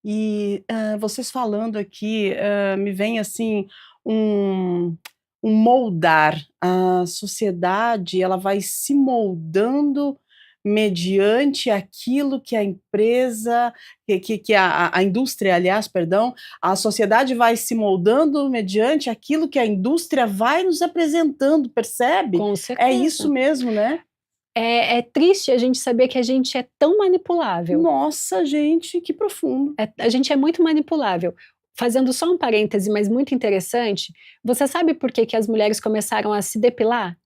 E vocês falando aqui, me vem assim um moldar. A sociedade, ela vai se moldando mediante aquilo que a empresa, que a indústria, aliás, perdão, a sociedade vai se moldando mediante aquilo que a indústria vai nos apresentando, percebe? Com certeza. É isso mesmo, né? É triste a gente saber que a gente é tão manipulável. Nossa, gente, que profundo. A gente é muito manipulável. Fazendo só um parêntese, mas muito interessante, você sabe por que as mulheres começaram a se depilar?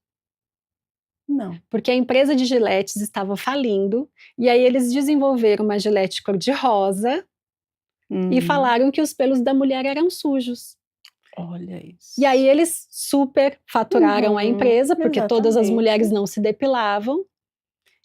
Não. Porque a empresa de giletes estava falindo, e aí eles desenvolveram uma gilete cor-de-rosa e falaram que os pelos da mulher eram sujos. Olha isso. E aí eles super faturaram a empresa, porque todas as mulheres não se depilavam.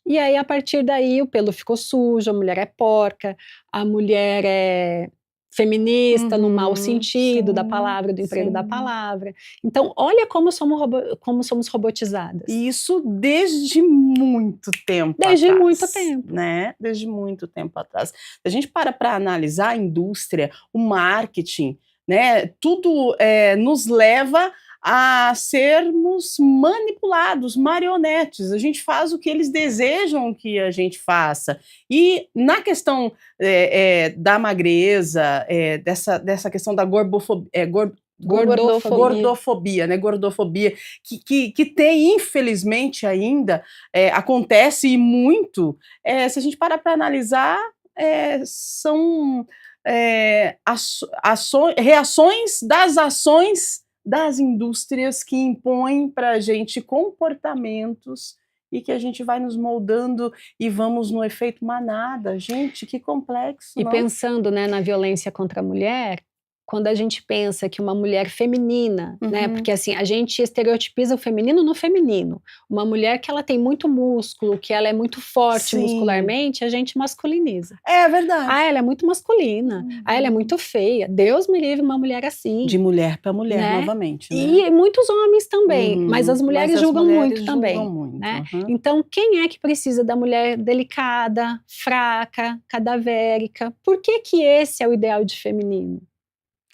E aí, a partir daí, o pelo ficou sujo, a mulher é porca, a mulher é feminista no mau sentido da palavra, do emprego da palavra. Então, olha como somos robotizadas. E isso desde muito tempo Desde atrás. muito tempo. Né? Desde muito tempo atrás. Se a gente para analisar a indústria, o marketing, né? Tudo nos leva a sermos manipulados, marionetes. A gente faz o que eles desejam que a gente faça. E na questão da magreza, dessa questão da gordofobia, né? Gordofobia, que tem, infelizmente, ainda, acontece e muito. Se a gente para analisar, são reações das ações das indústrias que impõem para a gente comportamentos e que a gente vai nos moldando e vamos no efeito manada. Gente, que complexo, E não? pensando, né, na violência contra a mulher, quando a gente pensa que uma mulher feminina, né? Porque assim, a gente estereotipiza o feminino no feminino. Uma mulher que ela tem muito músculo, que ela é muito forte muscularmente, a gente masculiniza. É verdade. Ah, ela é muito masculina. Ah, ela é muito feia. Deus me livre uma mulher assim. De mulher para mulher, né? Novamente, né? E muitos homens também, mas as mulheres julgam muito também. Né? Então, quem é que precisa da mulher delicada, fraca, cadavérica? Por que esse é o ideal de feminino?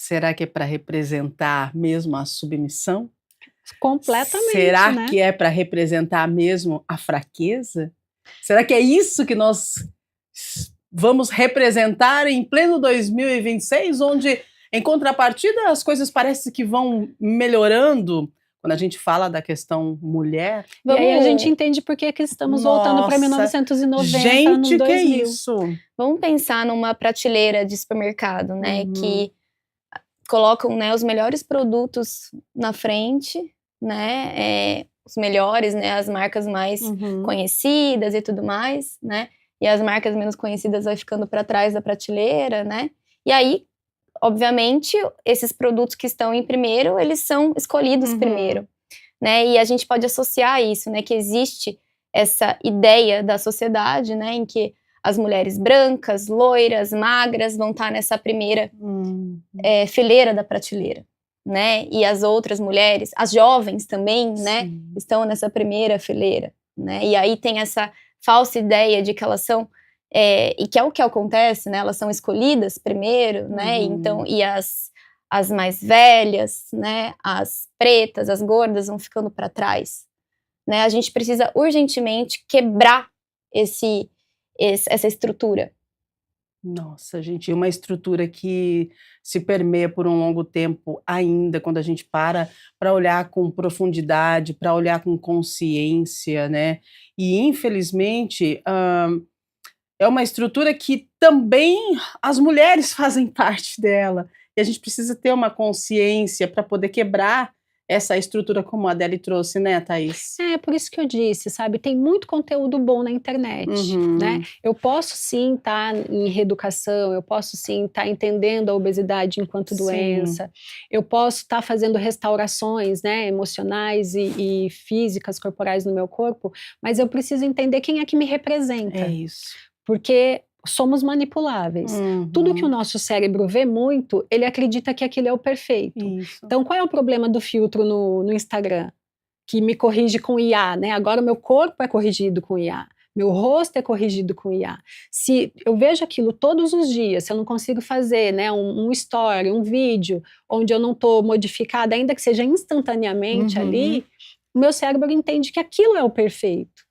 Será que é para representar mesmo a submissão? Completamente. Será né? que é para representar mesmo a fraqueza? Será que é isso que nós vamos representar em pleno 2026, onde, em contrapartida, as coisas parecem que vão melhorando quando a gente fala da questão mulher? E aí a gente entende por que estamos voltando para 1990, gente, anos 2000. Que é isso? Vamos pensar numa prateleira de supermercado, né? Que colocam, né, os melhores produtos na frente, né? Os melhores, né? As marcas mais conhecidas e tudo mais, né? E as marcas menos conhecidas vai ficando para trás da prateleira, né? E aí, obviamente, esses produtos que estão em primeiro, eles são escolhidos primeiro, né? E a gente pode associar isso, né? Que existe essa ideia da sociedade, né? Em que as mulheres brancas, loiras, magras vão estar nessa primeira fileira da prateleira, né? E as outras mulheres, as jovens também, né? Estão nessa primeira fileira, né? E aí tem essa falsa ideia de que elas são, e que é o que acontece, né? Elas são escolhidas primeiro, né? Então, e as mais velhas, né? As pretas, as gordas vão ficando para trás, né? A gente precisa urgentemente quebrar essa estrutura. Nossa, gente, uma estrutura que se permeia por um longo tempo ainda, quando a gente para olhar com profundidade, para olhar com consciência, né? E, infelizmente, é uma estrutura que também as mulheres fazem parte dela. E a gente precisa ter uma consciência para poder quebrar essa estrutura, como a Adele trouxe, né, Thaís? É, por isso que eu disse, sabe? Tem muito conteúdo bom na internet, né? Eu posso sim estar em reeducação, eu posso sim estar entendendo a obesidade enquanto doença, eu posso estar fazendo restaurações, né, emocionais e físicas, corporais no meu corpo, mas eu preciso entender quem é que me representa. É isso. Porque somos manipuláveis. Tudo que o nosso cérebro vê muito, ele acredita que aquilo é o perfeito. Isso. Então, qual é o problema do filtro no Instagram? Que me corrige com IA, né? Agora o meu corpo é corrigido com IA. Meu rosto é corrigido com IA. Se eu vejo aquilo todos os dias, se eu não consigo fazer, né, um story, um vídeo, onde eu não estou modificada, ainda que seja instantaneamente ali, o meu cérebro entende que aquilo é o perfeito.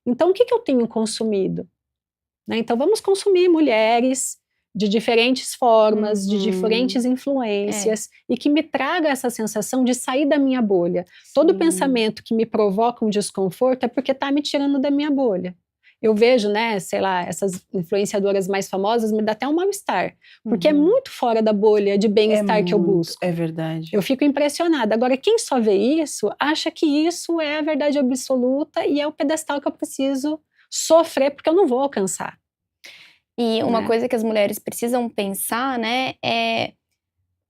Então, o que eu tenho consumido? Né? Então, vamos consumir mulheres de diferentes formas, de diferentes influências, e que me traga essa sensação de sair da minha bolha. Todo pensamento que me provoca um desconforto é porque está me tirando da minha bolha. Eu vejo, né, sei lá, essas influenciadoras mais famosas, me dá até um mal-estar, porque é muito fora da bolha de bem-estar que eu busco. É verdade. Eu fico impressionada. Agora, quem só vê isso, acha que isso é a verdade absoluta e é o pedestal que eu preciso sofrer, porque eu não vou alcançar. E uma coisa que as mulheres precisam pensar, né,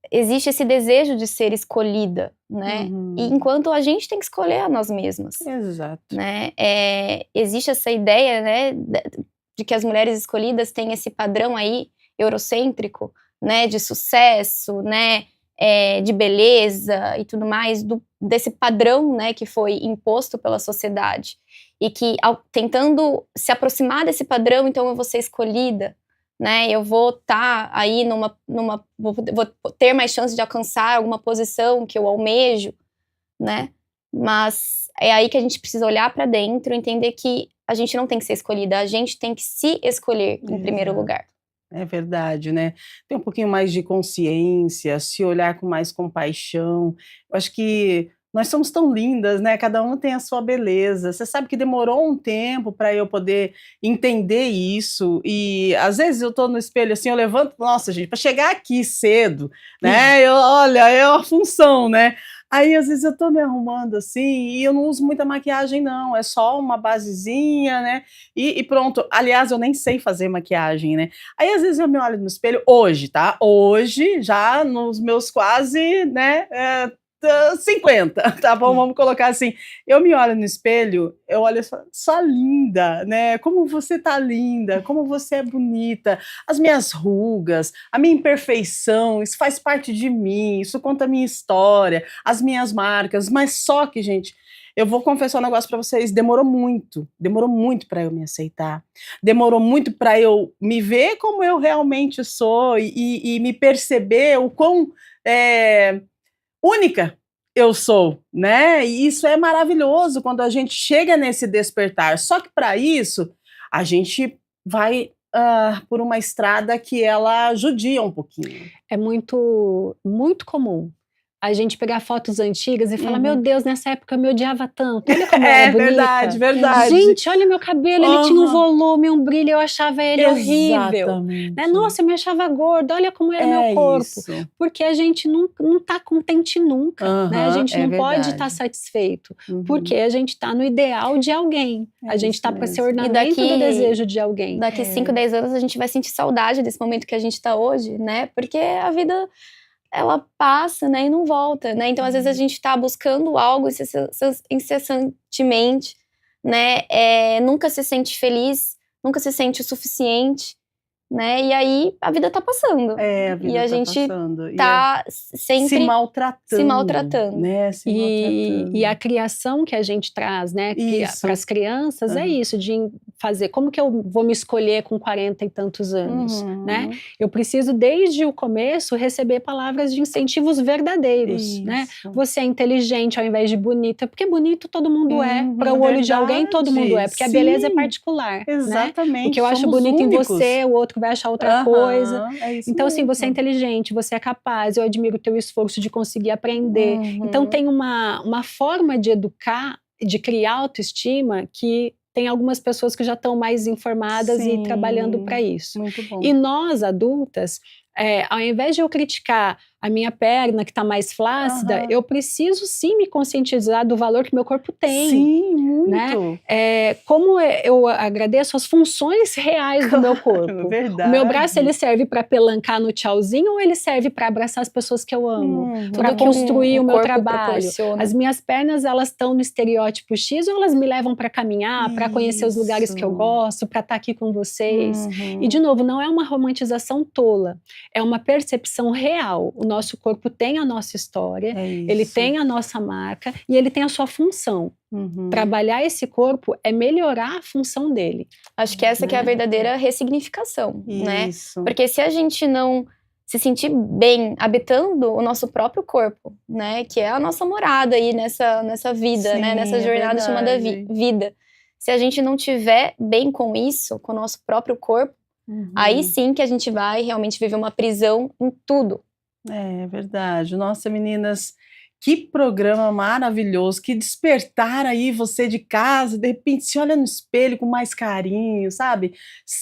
existe esse desejo de ser escolhida, né? E enquanto a gente tem que escolher a nós mesmas. Exato. Né? Existe essa ideia, né, de que as mulheres escolhidas têm esse padrão aí eurocêntrico, né, de sucesso, né, de beleza e tudo mais, desse padrão, né, que foi imposto pela sociedade. E que, tentando se aproximar desse padrão, então eu vou ser escolhida, né? Eu vou estar aí vou ter mais chance de alcançar alguma posição que eu almejo, né? Mas é aí que a gente precisa olhar para dentro e entender que a gente não tem que ser escolhida, a gente tem que se escolher em primeiro lugar. É verdade, né? Ter um pouquinho mais de consciência, se olhar com mais compaixão. Eu acho que nós somos tão lindas, né? Cada uma tem a sua beleza. Você sabe que demorou um tempo para eu poder entender isso. E às vezes eu tô no espelho assim, eu levanto, nossa, gente, para chegar aqui cedo, né? Olha, é uma função, né? Aí, às vezes, eu tô me arrumando assim, e eu não uso muita maquiagem, não. É só uma basezinha, né? E pronto. Aliás, eu nem sei fazer maquiagem, né? Aí, às vezes, eu me olho no espelho, hoje, tá? Hoje, já nos meus quase, né? 50, tá bom? Vamos colocar assim. Eu me olho no espelho, eu olho só linda, né? Como você tá linda, como você é bonita. As minhas rugas, a minha imperfeição, isso faz parte de mim, isso conta a minha história, as minhas marcas. Mas só que, gente, eu vou confessar um negócio pra vocês, demorou muito para eu me aceitar. Demorou muito para eu me ver como eu realmente sou e me perceber o quão única eu sou, né? E isso é maravilhoso quando a gente chega nesse despertar. Só que para isso a gente vai por uma estrada que ela judia um pouquinho. É muito, muito comum a gente pegar fotos antigas e falar, meu Deus, nessa época eu me odiava tanto, olha como eu era bonita. Verdade. Gente, olha meu cabelo, ele tinha um volume, um brilho, eu achava ele horrível. Né? Nossa, eu me achava gorda, olha como era meu corpo. Isso. Porque a gente não tá contente nunca, né? A gente não pode estar satisfeito, porque a gente tá no ideal de alguém. A gente tá para ser ornamento do desejo de alguém. Daqui 5, 10 anos a gente vai sentir saudade desse momento que a gente tá hoje, né? Porque a vida, ela passa, né, e não volta, né? Então, às vezes, a gente está buscando algo incessantemente, né? Nunca se sente feliz, nunca se sente o suficiente, né? E aí, a vida tá passando. A vida e a gente tá sempre se maltratando. Né? E a criação que a gente traz, né, para as crianças é isso, de fazer, como que eu vou me escolher com 40 e tantos anos, né? Eu preciso, desde o começo, receber palavras de incentivos verdadeiros, né? Você é inteligente ao invés de bonita, porque bonito todo mundo é, para o olho de alguém todo mundo é, porque a beleza é particular. Exatamente. Né? O que eu acho bonito únicos. Em você, o outro vai achar outra coisa. Então, assim, você é inteligente, você é capaz, eu admiro o teu esforço de conseguir aprender. Então, tem uma forma de educar, de criar autoestima que tem algumas pessoas que já estão mais informadas e trabalhando para isso. Muito bom. E nós, adultas, ao invés de eu criticar a minha perna que está mais flácida, eu preciso sim me conscientizar do valor que meu corpo tem. Sim, muito. Né? Como eu agradeço as funções reais do meu corpo. Verdade. O meu braço, ele serve para pelancar no tchauzinho ou ele serve para abraçar as pessoas que eu amo? Para construir o meu trabalho? As minhas pernas, elas estão no estereótipo X ou elas me levam para caminhar, para conhecer os lugares que eu gosto, para estar aqui com vocês? E, de novo, não é uma romantização tola, é uma percepção real. O nosso corpo tem a nossa história, ele tem a nossa marca e ele tem a sua função. Trabalhar esse corpo é melhorar a função dele. Acho que essa que é a verdadeira ressignificação, né? Porque se a gente não se sentir bem habitando o nosso próprio corpo, né? Que é a nossa morada aí nessa vida, né? Nessa jornada chamada vida. Se a gente não tiver bem com isso, com o nosso próprio corpo, aí sim que a gente vai realmente viver uma prisão em tudo. É verdade. Nossa, meninas, que programa maravilhoso, que despertar aí você de casa, de repente se olha no espelho com mais carinho, sabe?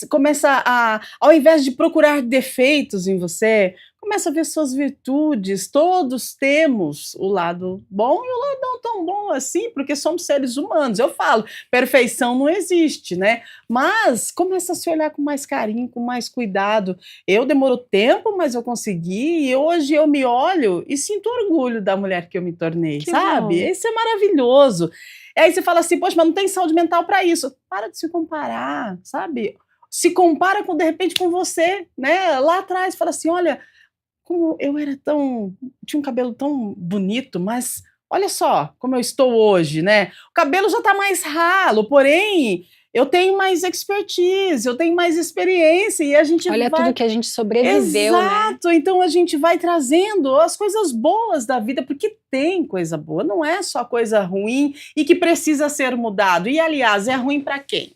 Começa ao invés de procurar defeitos em você, começa a ver suas virtudes. Todos temos o lado bom e o lado não tão bom assim, porque somos seres humanos. Eu falo, perfeição não existe, né? Mas começa a se olhar com mais carinho, com mais cuidado. Demorou tempo, mas eu consegui, e hoje eu me olho e sinto orgulho da mulher que eu me tornei, sabe? Isso é maravilhoso. E aí você fala assim, poxa, mas não tem saúde mental para isso. Para de se comparar, sabe? Se compara de repente com você, né? Lá atrás, fala assim, olha, como eu tinha um cabelo tão bonito, mas olha só como eu estou hoje, né? O cabelo já está mais ralo, porém eu tenho mais expertise, eu tenho mais experiência e a gente olha tudo que a gente sobreviveu, Exato, né? Então a gente vai trazendo as coisas boas da vida, porque tem coisa boa, não é só coisa ruim e que precisa ser mudado. E aliás, é ruim para quem?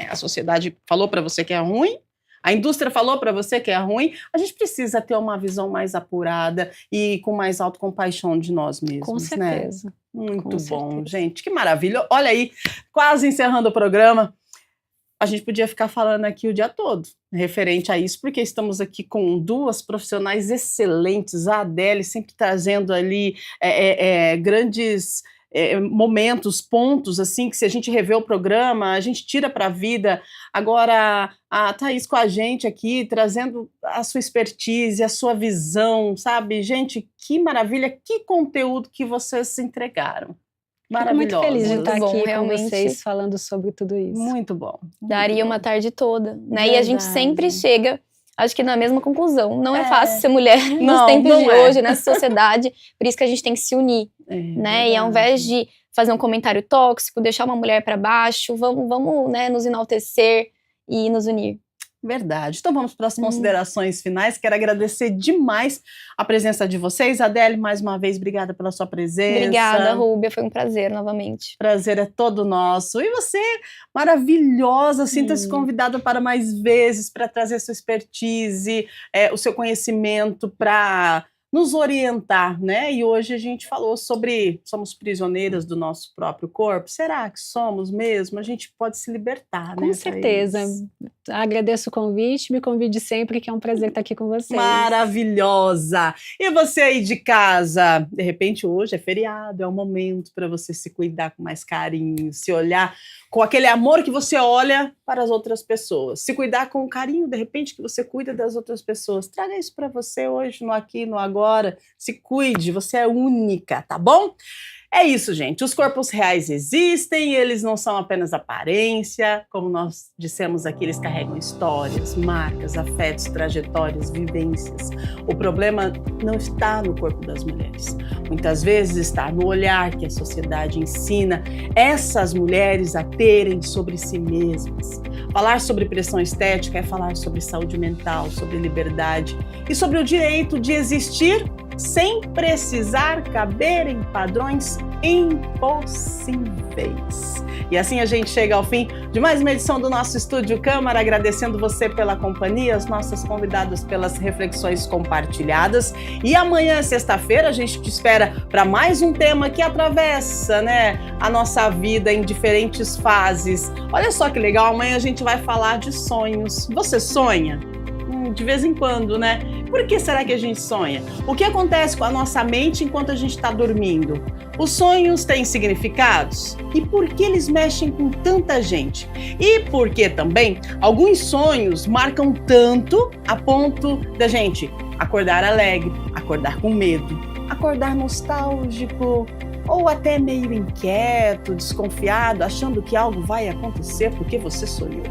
A sociedade falou para você que é ruim? A indústria falou para você que é ruim, a gente precisa ter uma visão mais apurada e com mais autocompaixão de nós mesmos. Com certeza. Né? Muito bom, gente, que maravilha. Olha aí, quase encerrando o programa. a gente podia ficar falando aqui o dia todo referente a isso, porque estamos aqui com duas profissionais excelentes, a Adele sempre trazendo ali grandes momentos, pontos, assim, que se a gente rever o programa, a gente tira para a vida. Agora, a Thaís com a gente aqui, trazendo a sua expertise, a sua visão, sabe? Gente, que maravilha, que conteúdo que vocês entregaram. Maravilhoso. Fico muito feliz de estar aqui realmente. com vocês falando sobre tudo isso. Muito bom. Daria uma tarde toda, né? Verdade. E a gente sempre chega, acho que na mesma conclusão. Não é fácil ser mulher nos tempos de hoje, nessa sociedade. Por isso que a gente tem que se unir, né? E ao invés de fazer um comentário tóxico, deixar uma mulher para baixo, vamos, né, nos enaltecer e nos unir. Verdade. Então vamos para as considerações finais. Quero agradecer demais a presença de vocês. Adele, mais uma vez, obrigada pela sua presença. Obrigada, Rúbia. Foi um prazer novamente. Prazer é todo nosso. E você, maravilhosa, sinta-se convidada para mais vezes, para trazer sua expertise, o seu conhecimento, para nos orientar, né? E hoje a gente falou sobre somos prisioneiras do nosso próprio corpo. Será que somos mesmo? A gente pode se libertar, né? Com certeza. Agradeço o convite, me convide sempre, que é um prazer estar aqui com vocês. Maravilhosa! E você aí de casa, de repente hoje é feriado, é um momento para você se cuidar com mais carinho, se olhar com aquele amor que você olha para as outras pessoas, se cuidar com o carinho, de repente, que você cuida das outras pessoas. Traga isso para você hoje, no aqui, no agora. Se cuide, você é única, tá bom? É isso, gente. Os corpos reais existem, eles não são apenas aparência. Como nós dissemos aqui, eles carregam histórias, marcas, afetos, trajetórias, vivências. O problema não está no corpo das mulheres. Muitas vezes está no olhar que a sociedade ensina essas mulheres a terem sobre si mesmas. Falar sobre pressão estética é falar sobre saúde mental, sobre liberdade e sobre o direito de existir sem precisar caber em padrões impossíveis. E assim a gente chega ao fim de mais uma edição do nosso Estúdio Câmara, agradecendo você pela companhia, as nossas convidadas pelas reflexões compartilhadas. E amanhã, sexta-feira, a gente te espera para mais um tema que atravessa, né, a nossa vida em diferentes fases. Olha só que legal, amanhã a gente vai falar de sonhos. Você sonha? De vez em quando, né? Por que será que a gente sonha? O que acontece com a nossa mente enquanto a gente está dormindo? Os sonhos têm significados? E por que eles mexem com tanta gente? E por que também alguns sonhos marcam tanto a ponto da gente acordar alegre, acordar com medo, acordar nostálgico, ou até meio inquieto, desconfiado, achando que algo vai acontecer porque você sonhou.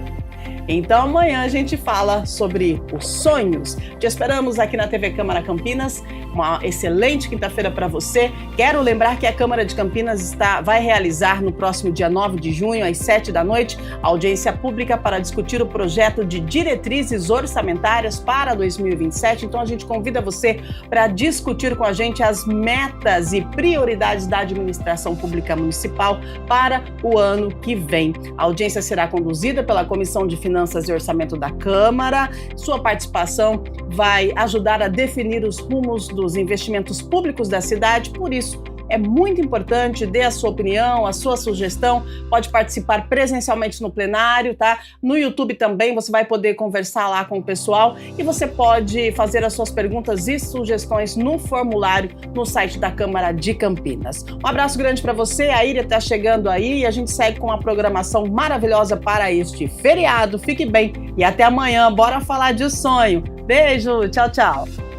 Então amanhã a gente fala sobre os sonhos. Te esperamos aqui na TV Câmara Campinas. Uma excelente quinta-feira para você. Quero lembrar que a Câmara de Campinas vai realizar no próximo dia 9 de junho, às 7 da noite, audiência pública para discutir o projeto de diretrizes orçamentárias para 2027. Então a gente convida você para discutir com a gente as metas e prioridades da administração pública municipal para o ano que vem. A audiência será conduzida pela Comissão de Finanças e Orçamento da Câmara. Sua participação vai ajudar a definir os rumos dos investimentos públicos da cidade, por isso é muito importante, dê a sua opinião, a sua sugestão, pode participar presencialmente no plenário, tá? No YouTube também você vai poder conversar lá com o pessoal e você pode fazer as suas perguntas e sugestões no formulário no site da Câmara de Campinas. Um abraço grande para você, a Íria está chegando aí e a gente segue com uma programação maravilhosa para este feriado. Fique bem e até amanhã, bora falar de sonho. Beijo, tchau, tchau.